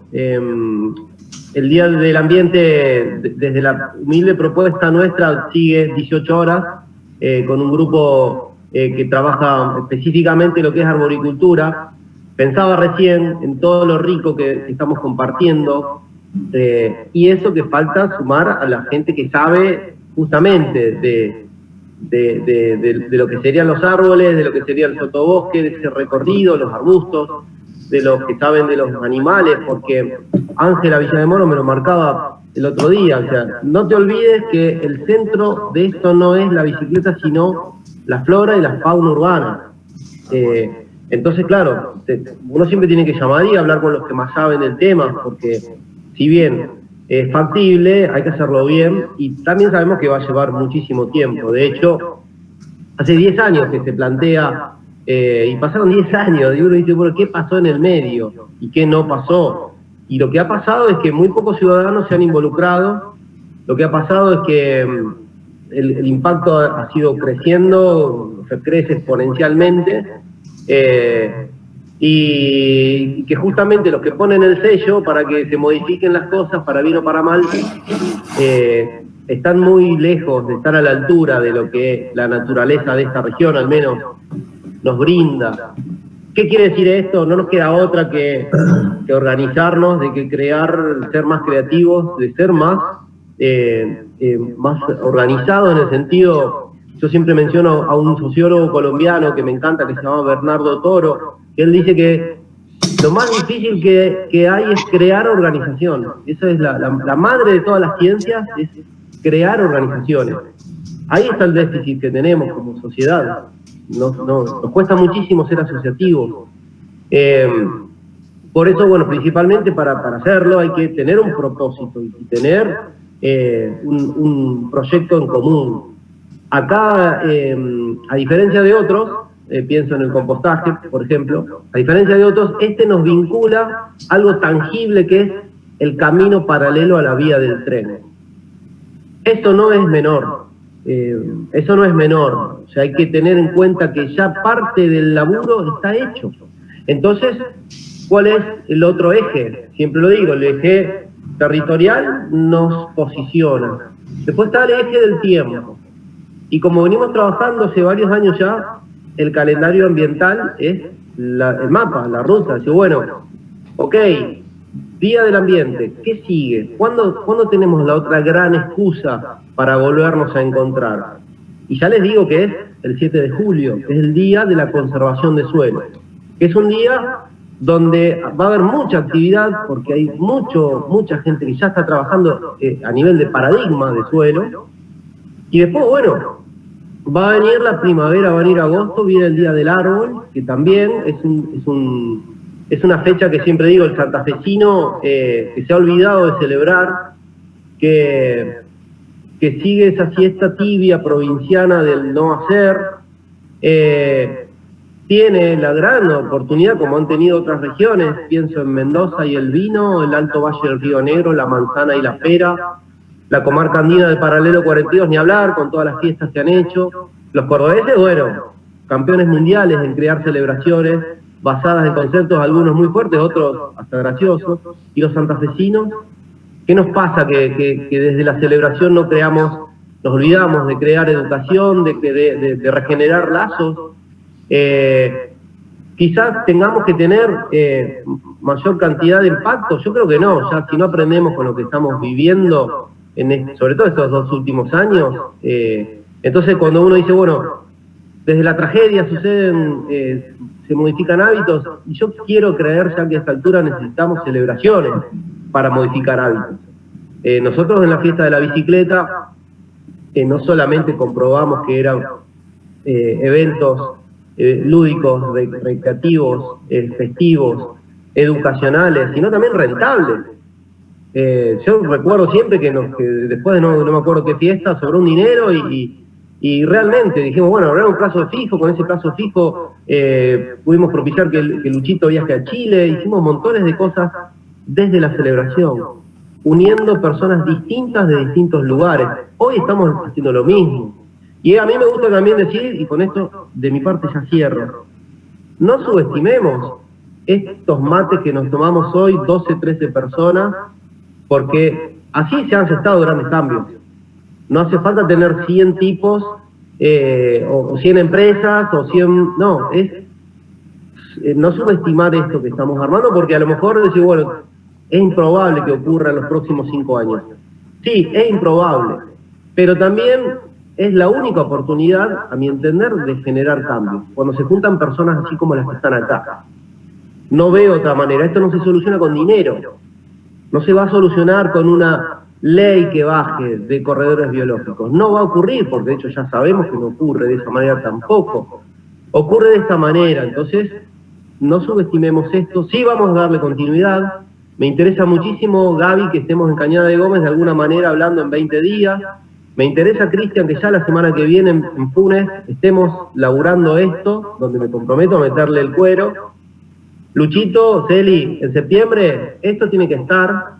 el Día del Ambiente, desde la humilde propuesta nuestra, sigue 18 horas con un grupo que trabaja específicamente lo que es arboricultura. Pensaba recién en todo lo rico que estamos compartiendo y eso que falta sumar a la gente que sabe justamente de lo que serían los árboles, de lo que sería el sotobosque, de ese recorrido, los arbustos, de los que saben de los animales, porque Ángela Villamoro me lo marcaba el otro día, o sea, no te olvides que el centro de esto no es la bicicleta, sino la flora y la fauna urbana. Entonces, claro, uno siempre tiene que llamar y hablar con los que más saben del tema, porque si bien es factible, hay que hacerlo bien, y también sabemos que va a llevar muchísimo tiempo. De hecho, hace 10 años que se plantea, y pasaron 10 años, y uno dice, bueno, ¿qué pasó en el medio? ¿Y qué no pasó? Y lo que ha pasado es que muy pocos ciudadanos se han involucrado, lo que ha pasado es que el impacto ha sido creciendo, o sea, crece exponencialmente, y que justamente los que ponen el sello para que se modifiquen las cosas, para bien o para mal, están muy lejos de estar a la altura de lo que la naturaleza de esta región al menos nos brinda. ¿Qué quiere decir esto? No nos queda otra que organizarnos, de que crear, ser más creativos, de ser más organizados en el sentido, yo siempre menciono a un sociólogo colombiano que me encanta, que se llama Bernardo Toro, que él dice que lo más difícil que hay es crear organización. Esa es la madre de todas las ciencias, es crear organizaciones. Ahí está el déficit que tenemos como sociedad. Nos cuesta muchísimo ser asociativos. Por eso, bueno, principalmente para hacerlo hay que tener un propósito y tener un proyecto en común. Acá, a diferencia de otros, pienso en el compostaje, por ejemplo, a diferencia de otros, nos vincula algo tangible que es el camino paralelo a la vía del tren. Esto no es menor. Eso no es menor, o sea, hay que tener en cuenta que ya parte del laburo está hecho. Entonces, ¿cuál es el otro eje? Siempre lo digo, el eje territorial nos posiciona. Después está el eje del tiempo. Y como venimos trabajando hace varios años ya, el calendario ambiental es el mapa, la ruta. Dice, bueno, ok, Día del Ambiente, ¿qué sigue? ¿Cuándo tenemos la otra gran excusa para volvernos a encontrar? Y ya les digo que es el 7 de julio, que es el Día de la Conservación de Suelo, que es un día donde va a haber mucha actividad, porque hay mucha gente que ya está trabajando a nivel de paradigma de suelo, y después, bueno, va a venir la primavera, va a venir agosto, viene el Día del Árbol, que también es una fecha que siempre digo, el santafesino que se ha olvidado de celebrar, que sigue esa siesta tibia provinciana del no hacer, tiene la gran oportunidad, como han tenido otras regiones, pienso en Mendoza y el vino, el Alto Valle del Río Negro, la manzana y la pera, La comarca andina del Paralelo 42, ni hablar, con todas las fiestas que han hecho. Los cordobeses, bueno, campeones mundiales en crear celebraciones basadas en conceptos, algunos muy fuertes, otros hasta graciosos. Y los santafesinos, ¿qué nos pasa? Que desde la celebración no creamos, nos olvidamos de crear educación, de regenerar lazos. Quizás tengamos que tener mayor cantidad de impacto. Yo creo que no, ya si no aprendemos con lo que estamos viviendo, sobre todo estos 2 últimos años, entonces cuando uno dice, bueno, desde la tragedia suceden, se modifican hábitos, y yo quiero creer ya que a esta altura necesitamos celebraciones para modificar hábitos. Nosotros en la fiesta de la bicicleta no solamente comprobamos que eran eventos lúdicos, recreativos, festivos, educacionales, sino también rentables. Yo recuerdo siempre que después de no me acuerdo qué fiesta, sobró un dinero y realmente dijimos, bueno, habrá un plazo fijo, con ese plazo fijo pudimos propiciar que Luchito viaje a Chile, hicimos montones de cosas desde la celebración, uniendo personas distintas de distintos lugares. Hoy estamos haciendo lo mismo. Y a mí me gusta también decir, y con esto de mi parte ya cierro, no subestimemos estos mates que nos tomamos hoy, 12, 13 personas, porque así se han gestado grandes cambios. No hace falta tener 100 tipos, o 100 empresas, o 100... No, no subestimar esto que estamos armando, porque a lo mejor decir, bueno, es improbable que ocurra en los próximos 5 años. Sí, es improbable, pero también es la única oportunidad, a mi entender, de generar cambios. Cuando se juntan personas así como las que están acá. No veo otra manera. Esto no se soluciona con dinero. No se va a solucionar con una ley que baje de corredores biológicos. No va a ocurrir, porque de hecho ya sabemos que no ocurre de esa manera tampoco. Ocurre de esta manera. Entonces, no subestimemos esto. Sí vamos a darle continuidad. Me interesa muchísimo, Gaby, que estemos en Cañada de Gómez de alguna manera hablando en 20 días. Me interesa, Cristian, que ya la semana que viene en Funes estemos laburando esto, donde me comprometo a meterle el cuero. Luchito, Celi, en septiembre esto tiene que estar.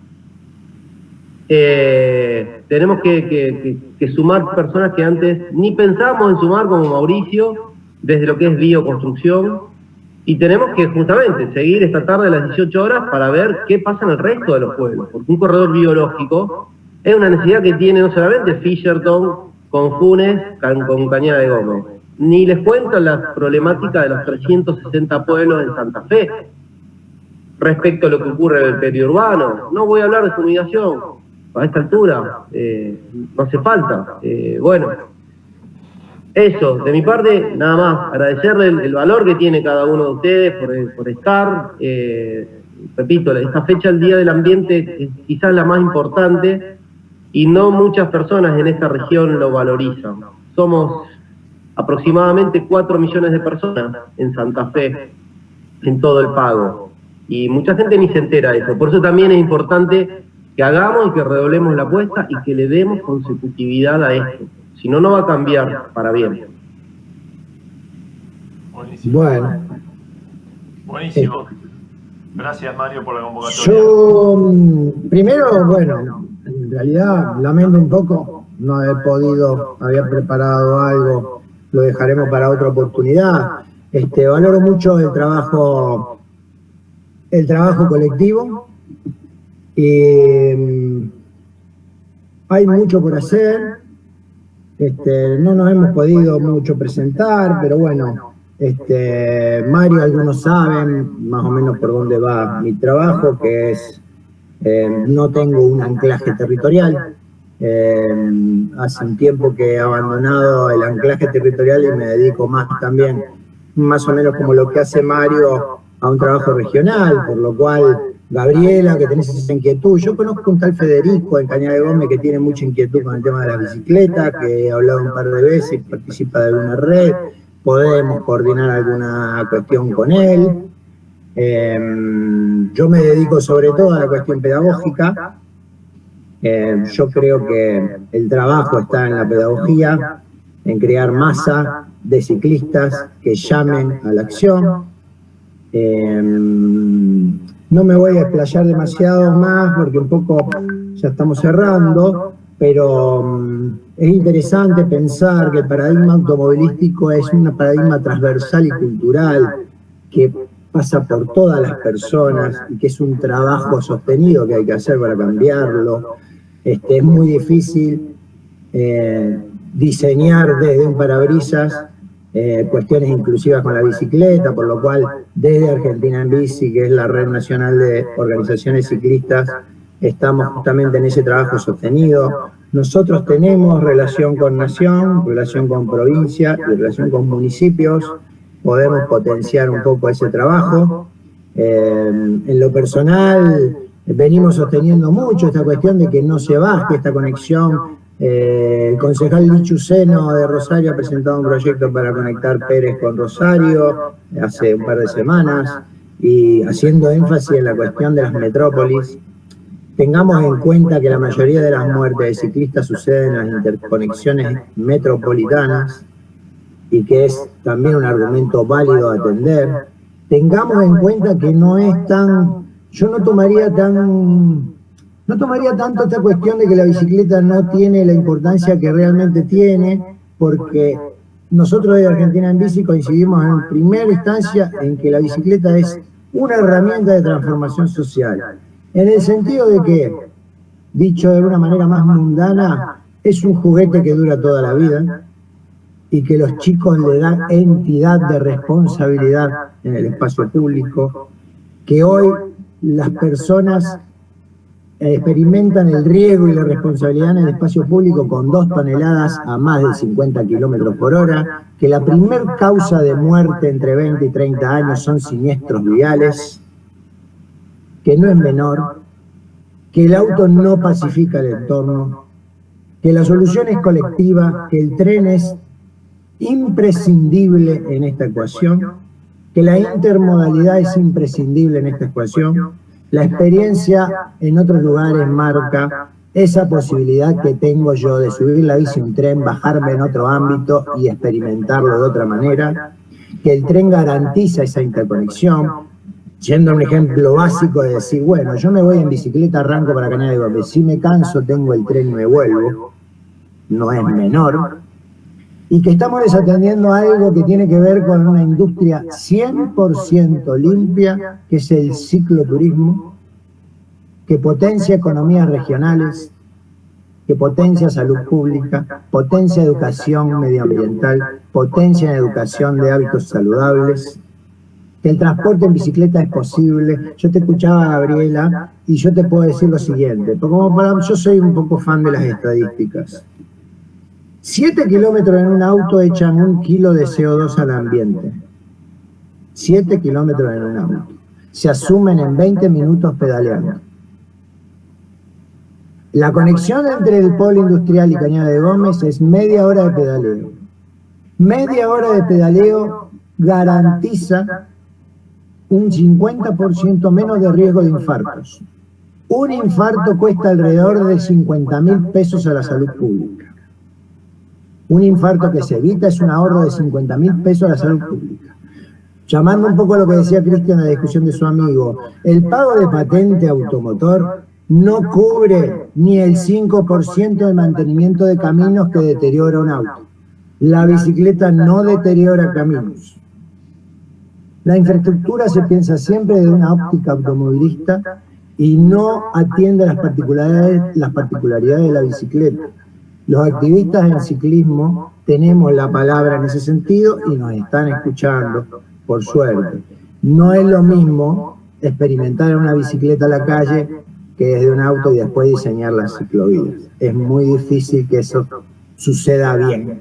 Tenemos que sumar personas que antes ni pensamos en sumar, como Mauricio, desde lo que es bioconstrucción. Y tenemos que justamente seguir esta tarde a las 18 horas para ver qué pasa en el resto de los pueblos. Porque un corredor biológico es una necesidad que tiene no solamente Fisherton con Funes, con Cañada de Gómez. Ni les cuento la problemática de los 360 pueblos en Santa Fe. Respecto a lo que ocurre en el periurbano, no voy a hablar de fumigación. A esta altura no hace falta. Bueno, eso, de mi parte, nada más. Agradecerle el valor que tiene cada uno de ustedes por estar. Repito, esta fecha, el Día del Ambiente, es quizás la más importante y no muchas personas en esta región lo valorizan. Somos aproximadamente 4 millones de personas en Santa Fe, en todo el Pago. Y mucha gente ni se entera de eso. Por eso también es importante que hagamos y que redoblemos la apuesta y que le demos consecutividad a esto. Si no, no va a cambiar para bien. Buenísimo. Bueno. Buenísimo. Gracias, Mario, por la convocatoria. Yo, primero, bueno, en realidad lamento un poco no haber podido, había preparado algo, lo dejaremos para otra oportunidad. Valoro mucho el trabajo colectivo. Hay mucho por hacer. No nos hemos podido mucho presentar, pero bueno, Mario, algunos saben más o menos por dónde va mi trabajo, que es, no tengo un anclaje territorial. Hace un tiempo que he abandonado el anclaje territorial y me dedico más también, más o menos como lo que hace Mario, a un trabajo regional, por lo cual, Gabriela, que tenés esa inquietud, yo conozco un tal Federico en Cañada de Gómez que tiene mucha inquietud con el tema de la bicicleta, que he hablado un par de veces, participa de alguna red, podemos coordinar alguna cuestión con él. Yo me dedico sobre todo a la cuestión pedagógica. Yo creo que el trabajo está en la pedagogía, en crear masa de ciclistas que llamen a la acción. No me voy a explayar demasiado más porque un poco ya estamos cerrando, pero es interesante pensar que el paradigma automovilístico es un paradigma transversal y cultural que pasa por todas las personas y que es un trabajo sostenido que hay que hacer para cambiarlo. Es muy difícil diseñar desde un parabrisas cuestiones inclusivas con la bicicleta, por lo cual desde Argentina en Bici, que es la red nacional de organizaciones ciclistas, estamos justamente en ese trabajo sostenido. Nosotros tenemos relación con nación, relación con provincia y relación con municipios. Podemos potenciar un poco ese trabajo. En lo personal, venimos sosteniendo mucho esta cuestión de que no se baje esta conexión. El concejal Lichuceno de Rosario ha presentado un proyecto para conectar Pérez con Rosario hace un par de semanas, y haciendo énfasis en la cuestión de las metrópolis. Tengamos en cuenta que la mayoría de las muertes de ciclistas suceden en las interconexiones metropolitanas y que es también un argumento válido a atender. Tengamos en cuenta que no es tan... Yo no tomaría tanto esta cuestión de que la bicicleta no tiene la importancia que realmente tiene, porque nosotros de Argentina en Bici coincidimos en primera instancia en que la bicicleta es una herramienta de transformación social. En el sentido de que, dicho de una manera más mundana, es un juguete que dura toda la vida y que los chicos le dan entidad de responsabilidad en el espacio público, que hoy las personas experimentan el riesgo y la responsabilidad en el espacio público con 2 toneladas a más de 50 kilómetros por hora, que la primer causa de muerte entre 20 y 30 años son siniestros viales, que no es menor, que el auto no pacifica el entorno, que la solución es colectiva, que el tren es imprescindible en esta ecuación, que la intermodalidad es imprescindible en esta ecuación. La experiencia en otros lugares marca esa posibilidad que tengo yo de subir la bici a un tren, bajarme en otro ámbito y experimentarlo de otra manera, que el tren garantiza esa interconexión. Yendo a un ejemplo básico de decir, bueno, yo me voy en bicicleta, arranco para Cañada de Gómez, si me canso tengo el tren y me vuelvo, no es menor, y que estamos desatendiendo algo que tiene que ver con una industria 100% limpia, que es el cicloturismo, que potencia economías regionales, que potencia salud pública, potencia educación medioambiental, potencia educación de hábitos saludables, que el transporte en bicicleta es posible. Yo te escuchaba, Gabriela, y yo te puedo decir lo siguiente, yo soy un poco fan de las estadísticas. 7 kilómetros en un auto echan 1 kilo de CO2 al ambiente. 7 kilómetros en un auto. Se asumen en 20 minutos pedaleando. La conexión entre el polo industrial y Cañada de Gómez es media hora de pedaleo. Media hora de pedaleo garantiza un 50% menos de riesgo de infartos. Un infarto cuesta alrededor de 50.000 pesos a la salud pública. Un infarto que se evita es un ahorro de 50.000 pesos a la salud pública. Llamando un poco a lo que decía Cristian en la discusión de su amigo, el pago de patente automotor no cubre ni el 5% del mantenimiento de caminos que deteriora un auto. La bicicleta no deteriora caminos. La infraestructura se piensa siempre desde una óptica automovilista y no atiende las particularidades de la bicicleta. Los activistas en ciclismo tenemos la palabra en ese sentido y nos están escuchando, por suerte. No es lo mismo experimentar en una bicicleta a la calle que desde un auto y después diseñar las ciclovías. Es muy difícil que eso suceda bien.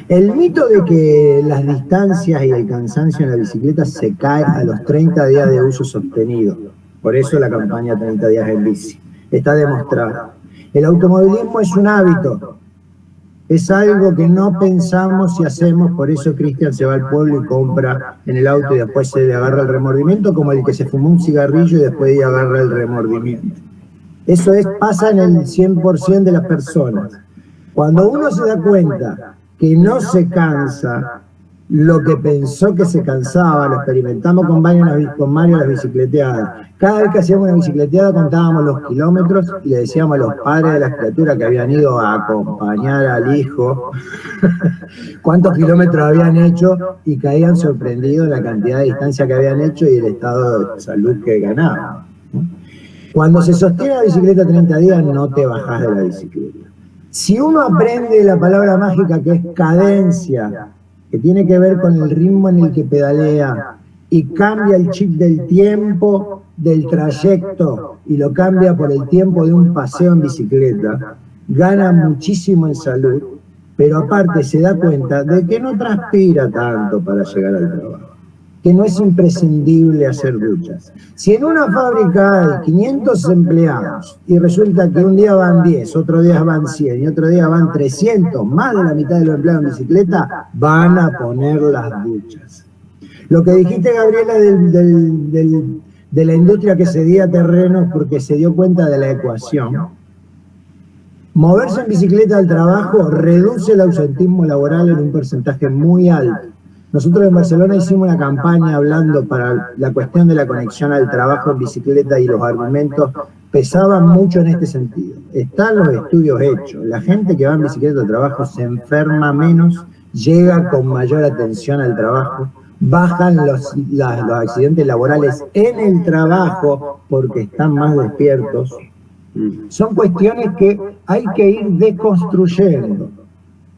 El mito de que las distancias y el cansancio en la bicicleta se cae a los 30 días de uso sostenido. Por eso la campaña 30 días en bici. Está demostrado. El automovilismo es un hábito. Es algo que no pensamos y hacemos, por eso Cristian se va al pueblo y compra en el auto y después se le agarra el remordimiento, como el que se fumó un cigarrillo y después agarra el remordimiento. Eso pasa en el 100% de las personas. Cuando uno se da cuenta que no se cansa, lo que pensó que se cansaba, lo experimentamos con Mario las bicicleteadas. Cada vez que hacíamos una bicicleteada contábamos los kilómetros y le decíamos a los padres de las criaturas que habían ido a acompañar al hijo cuántos kilómetros habían hecho y caían sorprendidos de la cantidad de distancia que habían hecho y el estado de salud que ganaban. Cuando se sostiene la bicicleta 30 días no te bajás de la bicicleta. Si uno aprende la palabra mágica que es cadencia, que tiene que ver con el ritmo en el que pedalea, y cambia el chip del tiempo, del trayecto, y lo cambia por el tiempo de un paseo en bicicleta, gana muchísimo en salud, pero aparte se da cuenta de que no transpira tanto para llegar al trabajo, que no es imprescindible hacer duchas. Si en una fábrica hay 500 empleados y resulta que un día van 10, otro día van 100 y otro día van 300, más de la mitad de los empleados en bicicleta, van a poner las duchas. Lo que dijiste, Gabriela, de la industria que cedía terrenos porque se dio cuenta de la ecuación. Moverse en bicicleta al trabajo reduce el ausentismo laboral en un porcentaje muy alto. Nosotros en Barcelona hicimos una campaña hablando para la cuestión de la conexión al trabajo en bicicleta y los argumentos pesaban mucho en este sentido. Están los estudios hechos. La gente que va en bicicleta al trabajo se enferma menos, llega con mayor atención al trabajo, bajan los accidentes laborales en el trabajo porque están más despiertos. Son cuestiones que hay que ir deconstruyendo.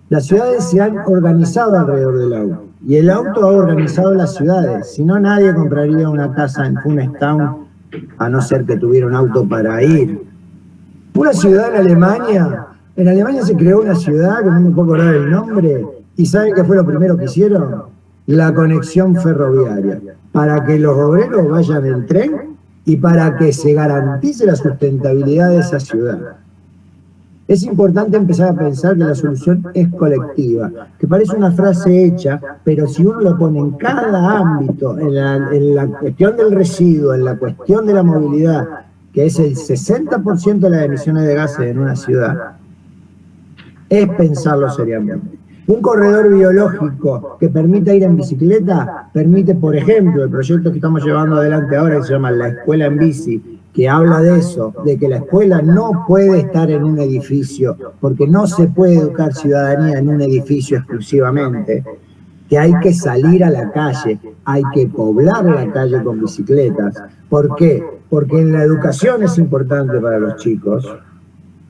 Las ciudades se han organizado alrededor del auto. Y el auto ha organizado las ciudades. Si no, nadie compraría una casa en Funstown, a no ser que tuviera un auto para ir. Una ciudad en Alemania se creó una ciudad, que no me puedo acordar el nombre, y ¿saben qué fue lo primero que hicieron? La conexión ferroviaria, para que los obreros vayan en tren y para que se garantice la sustentabilidad de esa ciudad. Es importante empezar a pensar que la solución es colectiva, que parece una frase hecha, pero si uno lo pone en cada ámbito, en la cuestión del residuo, en la cuestión de la movilidad, que es el 60% de las emisiones de gases en una ciudad, es pensarlo seriamente. Un corredor biológico que permita ir en bicicleta, permite, por ejemplo, el proyecto que estamos llevando adelante ahora, que se llama La Escuela en Bici, que habla de eso, de que la escuela no puede estar en un edificio, porque no se puede educar ciudadanía en un edificio exclusivamente, que hay que salir a la calle, hay que poblar la calle con bicicletas. ¿Por qué? Porque en la educación es importante para los chicos,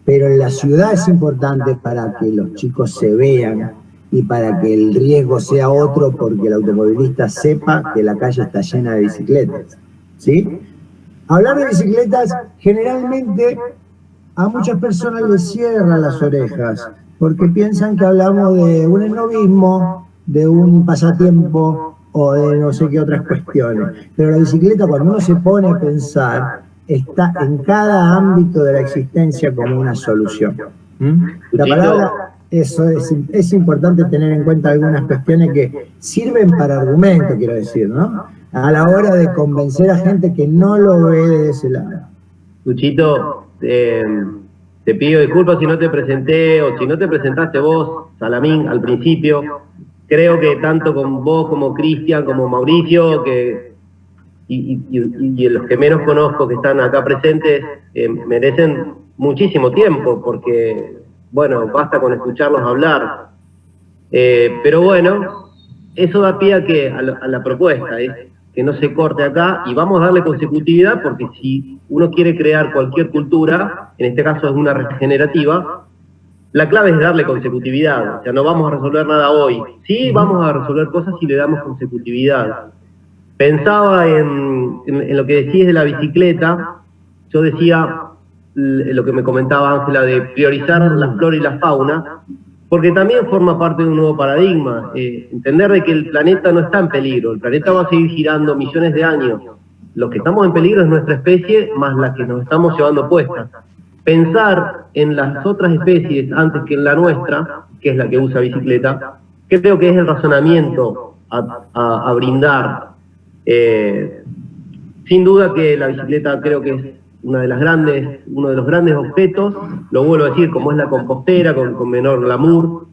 pero en la ciudad es importante para que los chicos se vean y para que el riesgo sea otro, porque el automovilista sepa que la calle está llena de bicicletas, ¿sí? Hablar de bicicletas generalmente a muchas personas les cierra las orejas, porque piensan que hablamos de un esnovismo, de un pasatiempo o de no sé qué otras cuestiones. Pero la bicicleta, cuando uno se pone a pensar, está en cada ámbito de la existencia como una solución. La palabra, eso es importante tener en cuenta algunas cuestiones que sirven para argumento, quiero decir, ¿no? A la hora de convencer a gente que no lo ve de ese lado. Luchito, te pido disculpas si no te presenté o si no te presentaste vos, Salamín, al principio. Creo que tanto con vos como Cristian, como Mauricio, y los que menos conozco que están acá presentes, merecen muchísimo tiempo, porque, bueno, basta con escucharlos hablar. Pero bueno, eso da pie a la propuesta, que no se corte acá, y vamos a darle consecutividad, porque si uno quiere crear cualquier cultura, en este caso es una regenerativa, la clave es darle consecutividad. O sea, no vamos a resolver nada hoy. Sí, vamos a resolver cosas si le damos consecutividad. Pensaba en lo que decís de la bicicleta. Yo decía lo que me comentaba Ángela de priorizar la flora y la fauna, porque también forma parte de un nuevo paradigma. Entender de que el planeta no está en peligro, el planeta va a seguir girando millones de años. Los que estamos en peligro es nuestra especie, más la que nos estamos llevando puestas. Pensar en las otras especies antes que en la nuestra, que es la que usa bicicleta, creo que es el razonamiento a brindar. Sin duda que la bicicleta creo que es uno de los grandes objetos, lo vuelvo a decir, como es la compostera, con menor glamour.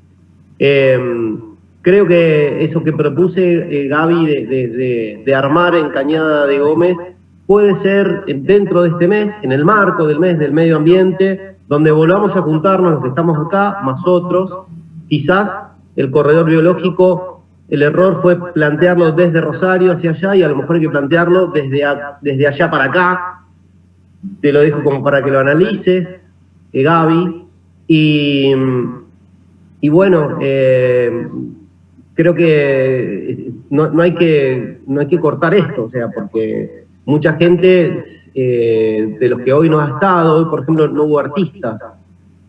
creo que eso que propuse, Gaby, de armar en Cañada de Gómez, puede ser dentro de este mes, en el marco del mes del medio ambiente, donde volvamos a juntarnos los que estamos acá, más otros. Quizás el corredor biológico, el error fue plantearlo desde Rosario hacia allá, y a lo mejor hay que plantearlo desde allá para acá. Te lo dejo como para que lo analices, Gaby. Y bueno, creo que no hay que cortar esto, o sea, porque mucha gente de los que hoy no ha estado, hoy por ejemplo no hubo artistas.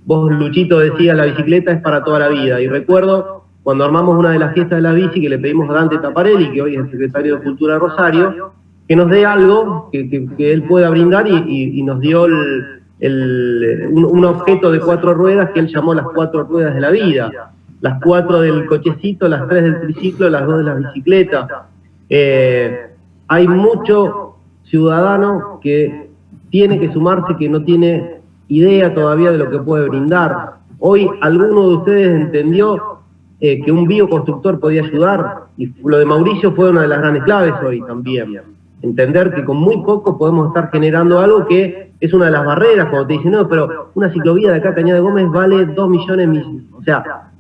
Vos, Luchito, decías, la bicicleta es para toda la vida, y recuerdo cuando armamos una de las fiestas de la bici que le pedimos a Dante Taparelli, que hoy es el secretario de Cultura de Rosario, que nos dé algo que él pueda brindar, y nos dio un objeto de 4 ruedas que él llamó las 4 ruedas de la vida. Las 4 del cochecito, las 3 del triciclo, las 2 de la bicicleta. Hay mucho ciudadano que tiene que sumarse, que no tiene idea todavía de lo que puede brindar. Hoy alguno de ustedes entendió que un bioconstructor podía ayudar, y lo de Mauricio fue una de las grandes claves hoy también. Entender que con muy poco podemos estar generando algo que es una de las barreras, cuando te dicen, no, pero una ciclovía de acá a Cañada de Gómez vale 2 millones, o sea,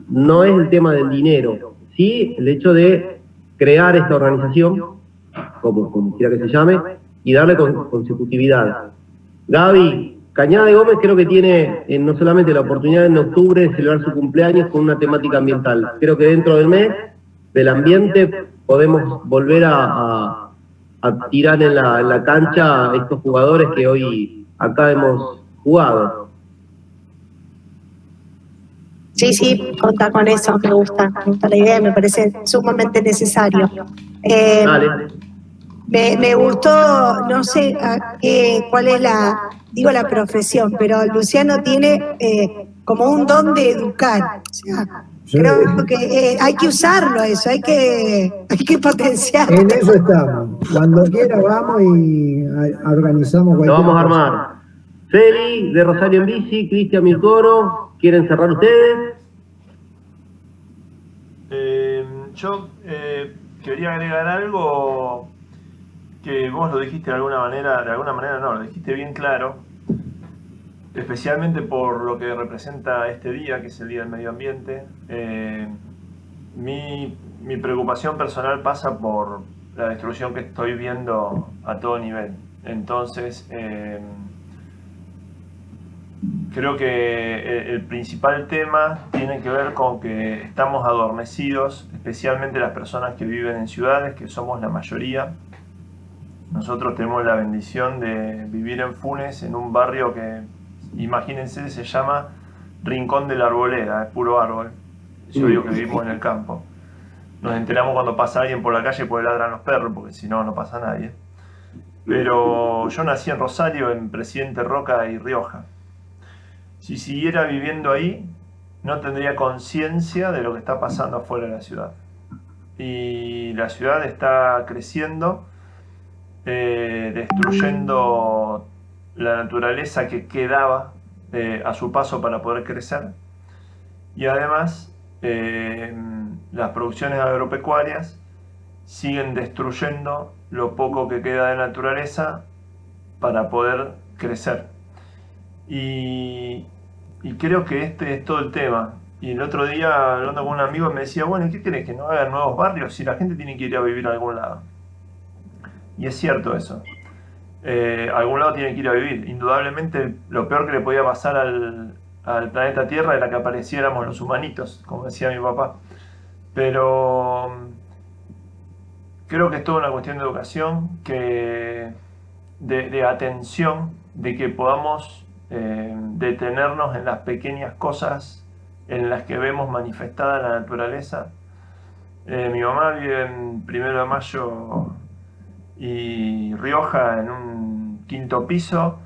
no es el tema del dinero, sí el hecho de crear esta organización, como quiera que se llame, y darle consecutividad. Gaby, Cañada de Gómez creo que tiene no solamente la oportunidad en octubre de celebrar su cumpleaños con una temática ambiental. Creo que dentro del mes del ambiente podemos volver a tirar en la cancha a estos jugadores que hoy acá hemos jugado. Sí, contar con eso, me gusta la idea, me parece sumamente necesario. Dale. Me gustó, no sé cuál es la profesión, pero Luciano tiene como un don de educar. O sea, creo que hay que usarlo eso, hay que potenciar. En eso estamos. Cuando quiera vamos y organizamos cualquier Lo vamos a cosa. armar. Celi, de Rosario en Bici, Cristian Mircoro, ¿quieren cerrar ustedes? Yo quería agregar algo que vos lo dijiste de alguna manera no, lo dijiste bien claro, especialmente por lo que representa este día, que es el Día del Medio Ambiente. Mi preocupación personal pasa por la destrucción que estoy viendo a todo nivel. Entonces, creo que el principal tema tiene que ver con que estamos adormecidos, especialmente las personas que viven en ciudades, que somos la mayoría. Nosotros tenemos la bendición de vivir en Funes, en un barrio que, imagínense, se llama Rincón de la Arboleda, es puro árbol. Yo digo que vivimos en el campo. Nos enteramos cuando pasa alguien por la calle porque ladran los perros, porque si no, no pasa nadie. Pero yo nací en Rosario, en Presidente Roca y Rioja. Si siguiera viviendo ahí, no tendría conciencia de lo que está pasando afuera de la ciudad. Y la ciudad está creciendo, destruyendo la naturaleza que quedaba a su paso para poder crecer. Y además, las producciones agropecuarias siguen destruyendo lo poco que queda de naturaleza para poder crecer. Y creo que este es todo el tema. Y el otro día, hablando con un amigo, me decía, bueno, ¿qué querés? ¿Que no hagan nuevos barrios? Si la gente tiene que ir a vivir a algún lado. Y es cierto eso. A algún lado tiene que ir a vivir. Indudablemente, lo peor que le podía pasar al planeta Tierra era que apareciéramos los humanitos, como decía mi papá. Pero creo que es toda una cuestión de educación, de atención, de que podamos detenernos en las pequeñas cosas en las que vemos manifestada la naturaleza. Mi mamá vive en 1 de Mayo y Rioja, en un 5º piso,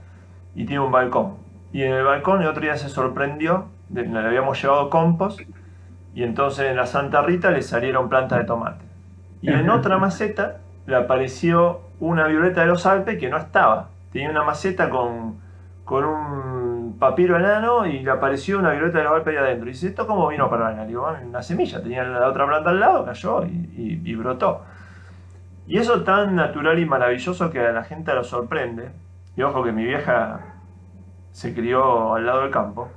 y tiene un balcón. Y en el balcón el otro día se sorprendió, le habíamos llevado compost, y entonces en la Santa Rita le salieron plantas de tomate. Y en otra maceta le apareció una violeta de los Alpes que no estaba. Tenía una maceta con un papiro enano y le apareció una violeta de la barca ahí adentro. Y dice, ¿esto cómo vino a parar? Digo, una semilla, tenía la otra planta al lado, cayó y brotó. Y eso tan natural y maravilloso que a la gente lo sorprende. Y ojo que mi vieja se crió al lado del campo.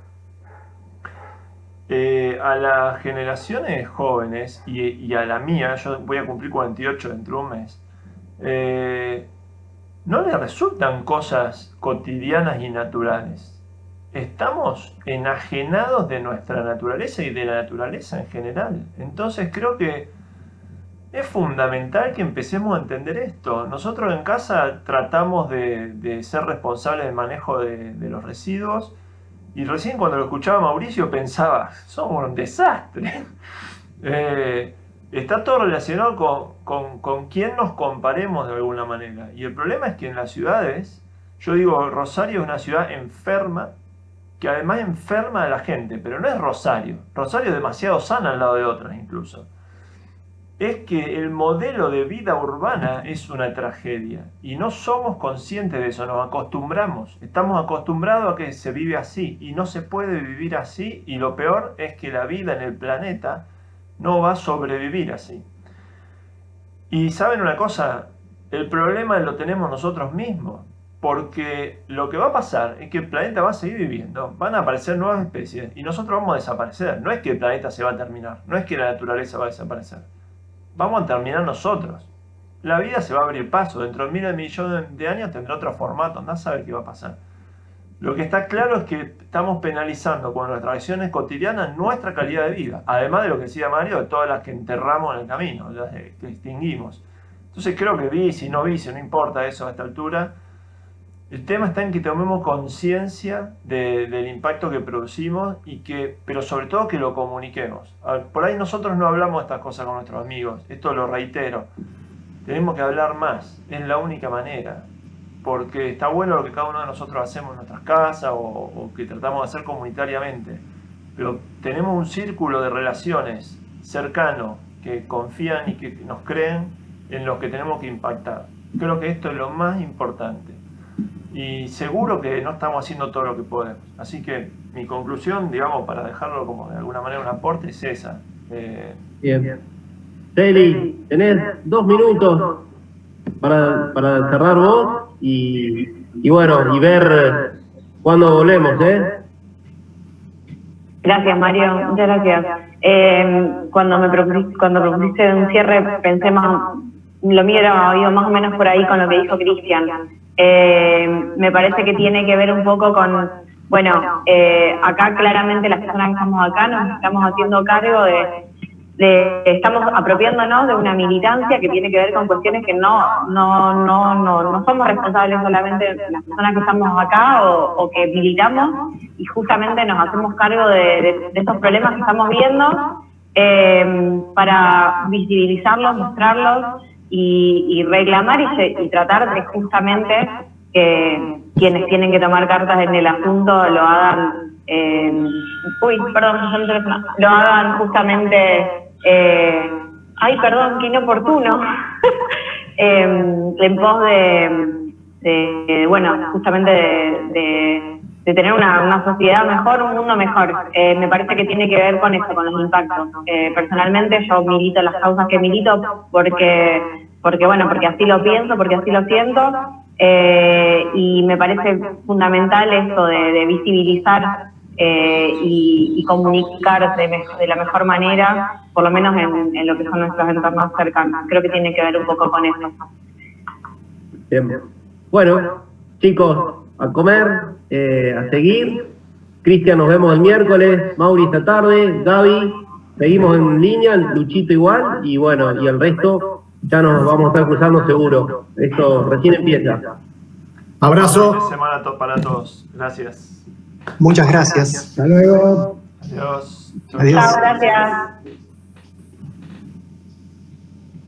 A las generaciones jóvenes y a la mía, yo voy a cumplir 48 dentro de un mes, no le resultan cosas cotidianas y naturales. Estamos enajenados de nuestra naturaleza y de la naturaleza en general. Entonces creo que es fundamental que empecemos a entender esto. Nosotros en casa tratamos de ser responsables del manejo de los residuos. Y recién cuando lo escuchaba Mauricio pensaba, somos un desastre. Está todo relacionado con quién nos comparemos de alguna manera. Y el problema es que en las ciudades, yo digo, Rosario es una ciudad enferma, que además enferma a la gente, pero no es Rosario. Rosario es demasiado sana al lado de otras incluso. Es que el modelo de vida urbana es una tragedia y no somos conscientes de eso, nos acostumbramos, estamos acostumbrados a que se vive así y no se puede vivir así, y lo peor es que la vida en el planeta no va a sobrevivir así. Y ¿saben una cosa? El problema lo tenemos nosotros mismos, porque lo que va a pasar es que el planeta va a seguir viviendo, van a aparecer nuevas especies y nosotros vamos a desaparecer. No es que el planeta se va a terminar, no es que la naturaleza va a desaparecer. Vamos a terminar nosotros. La vida se va a abrir paso. Dentro de miles de millones de años tendrá otro formato. Andá a saber qué va a pasar. Lo que está claro es que estamos penalizando con nuestras acciones cotidianas nuestra calidad de vida. Además de lo que decía Mario, de todas las que enterramos en el camino, las que extinguimos. Entonces creo que bici, no importa eso a esta altura. El tema está en que tomemos conciencia del impacto que producimos, pero sobre todo que lo comuniquemos. Por ahí nosotros no hablamos de estas cosas con nuestros amigos, esto lo reitero. Tenemos que hablar más, es la única manera. Porque está bueno lo que cada uno de nosotros hacemos en nuestras casas o que tratamos de hacer comunitariamente. Pero tenemos un círculo de relaciones cercano que confían y que nos creen en los que tenemos que impactar. Creo que esto es lo más importante. Y seguro que no estamos haciendo todo lo que podemos. Así que mi conclusión, digamos, para dejarlo como de alguna manera un aporte, es esa. Bien. Celi, tenés 2 minutos para cerrar vos y bueno, y ver cuándo volvemos, Gracias, Mario. Muchas gracias. Cuando propusiste un cierre, pensé más, lo mío era ido más o menos por ahí con lo que dijo Cristian. Me parece que tiene que ver un poco con, acá claramente las personas que estamos acá nos estamos haciendo cargo estamos apropiándonos de una militancia que tiene que ver con cuestiones que no somos responsables solamente las personas que estamos acá o que militamos, y justamente nos hacemos cargo de estos problemas que estamos viendo para visibilizarlos, mostrarlos y reclamar y tratar de justamente que quienes tienen que tomar cartas en el asunto lo hagan, lo hagan justamente, qué inoportuno, en pos justamente de tener una sociedad mejor, un mundo mejor. Me parece que tiene que ver con eso, con los impactos. Personalmente yo milito las causas que milito porque así lo pienso, porque así lo siento, y me parece fundamental esto de visibilizar y comunicar de la mejor manera, por lo menos en lo que son nuestros entornos cercanos. Creo que tiene que ver un poco con eso. Bien. Bueno, chicos, a comer, a seguir. Cristian, nos vemos el miércoles, Mauri esta tarde, Gaby, seguimos en línea, Luchito igual, y bueno, y el resto ya nos vamos a estar cruzando seguro. Esto recién empieza. Abrazo. Buena semana para todos. Gracias. Muchas gracias. Hasta luego. Adiós. Adiós. Chao, gracias.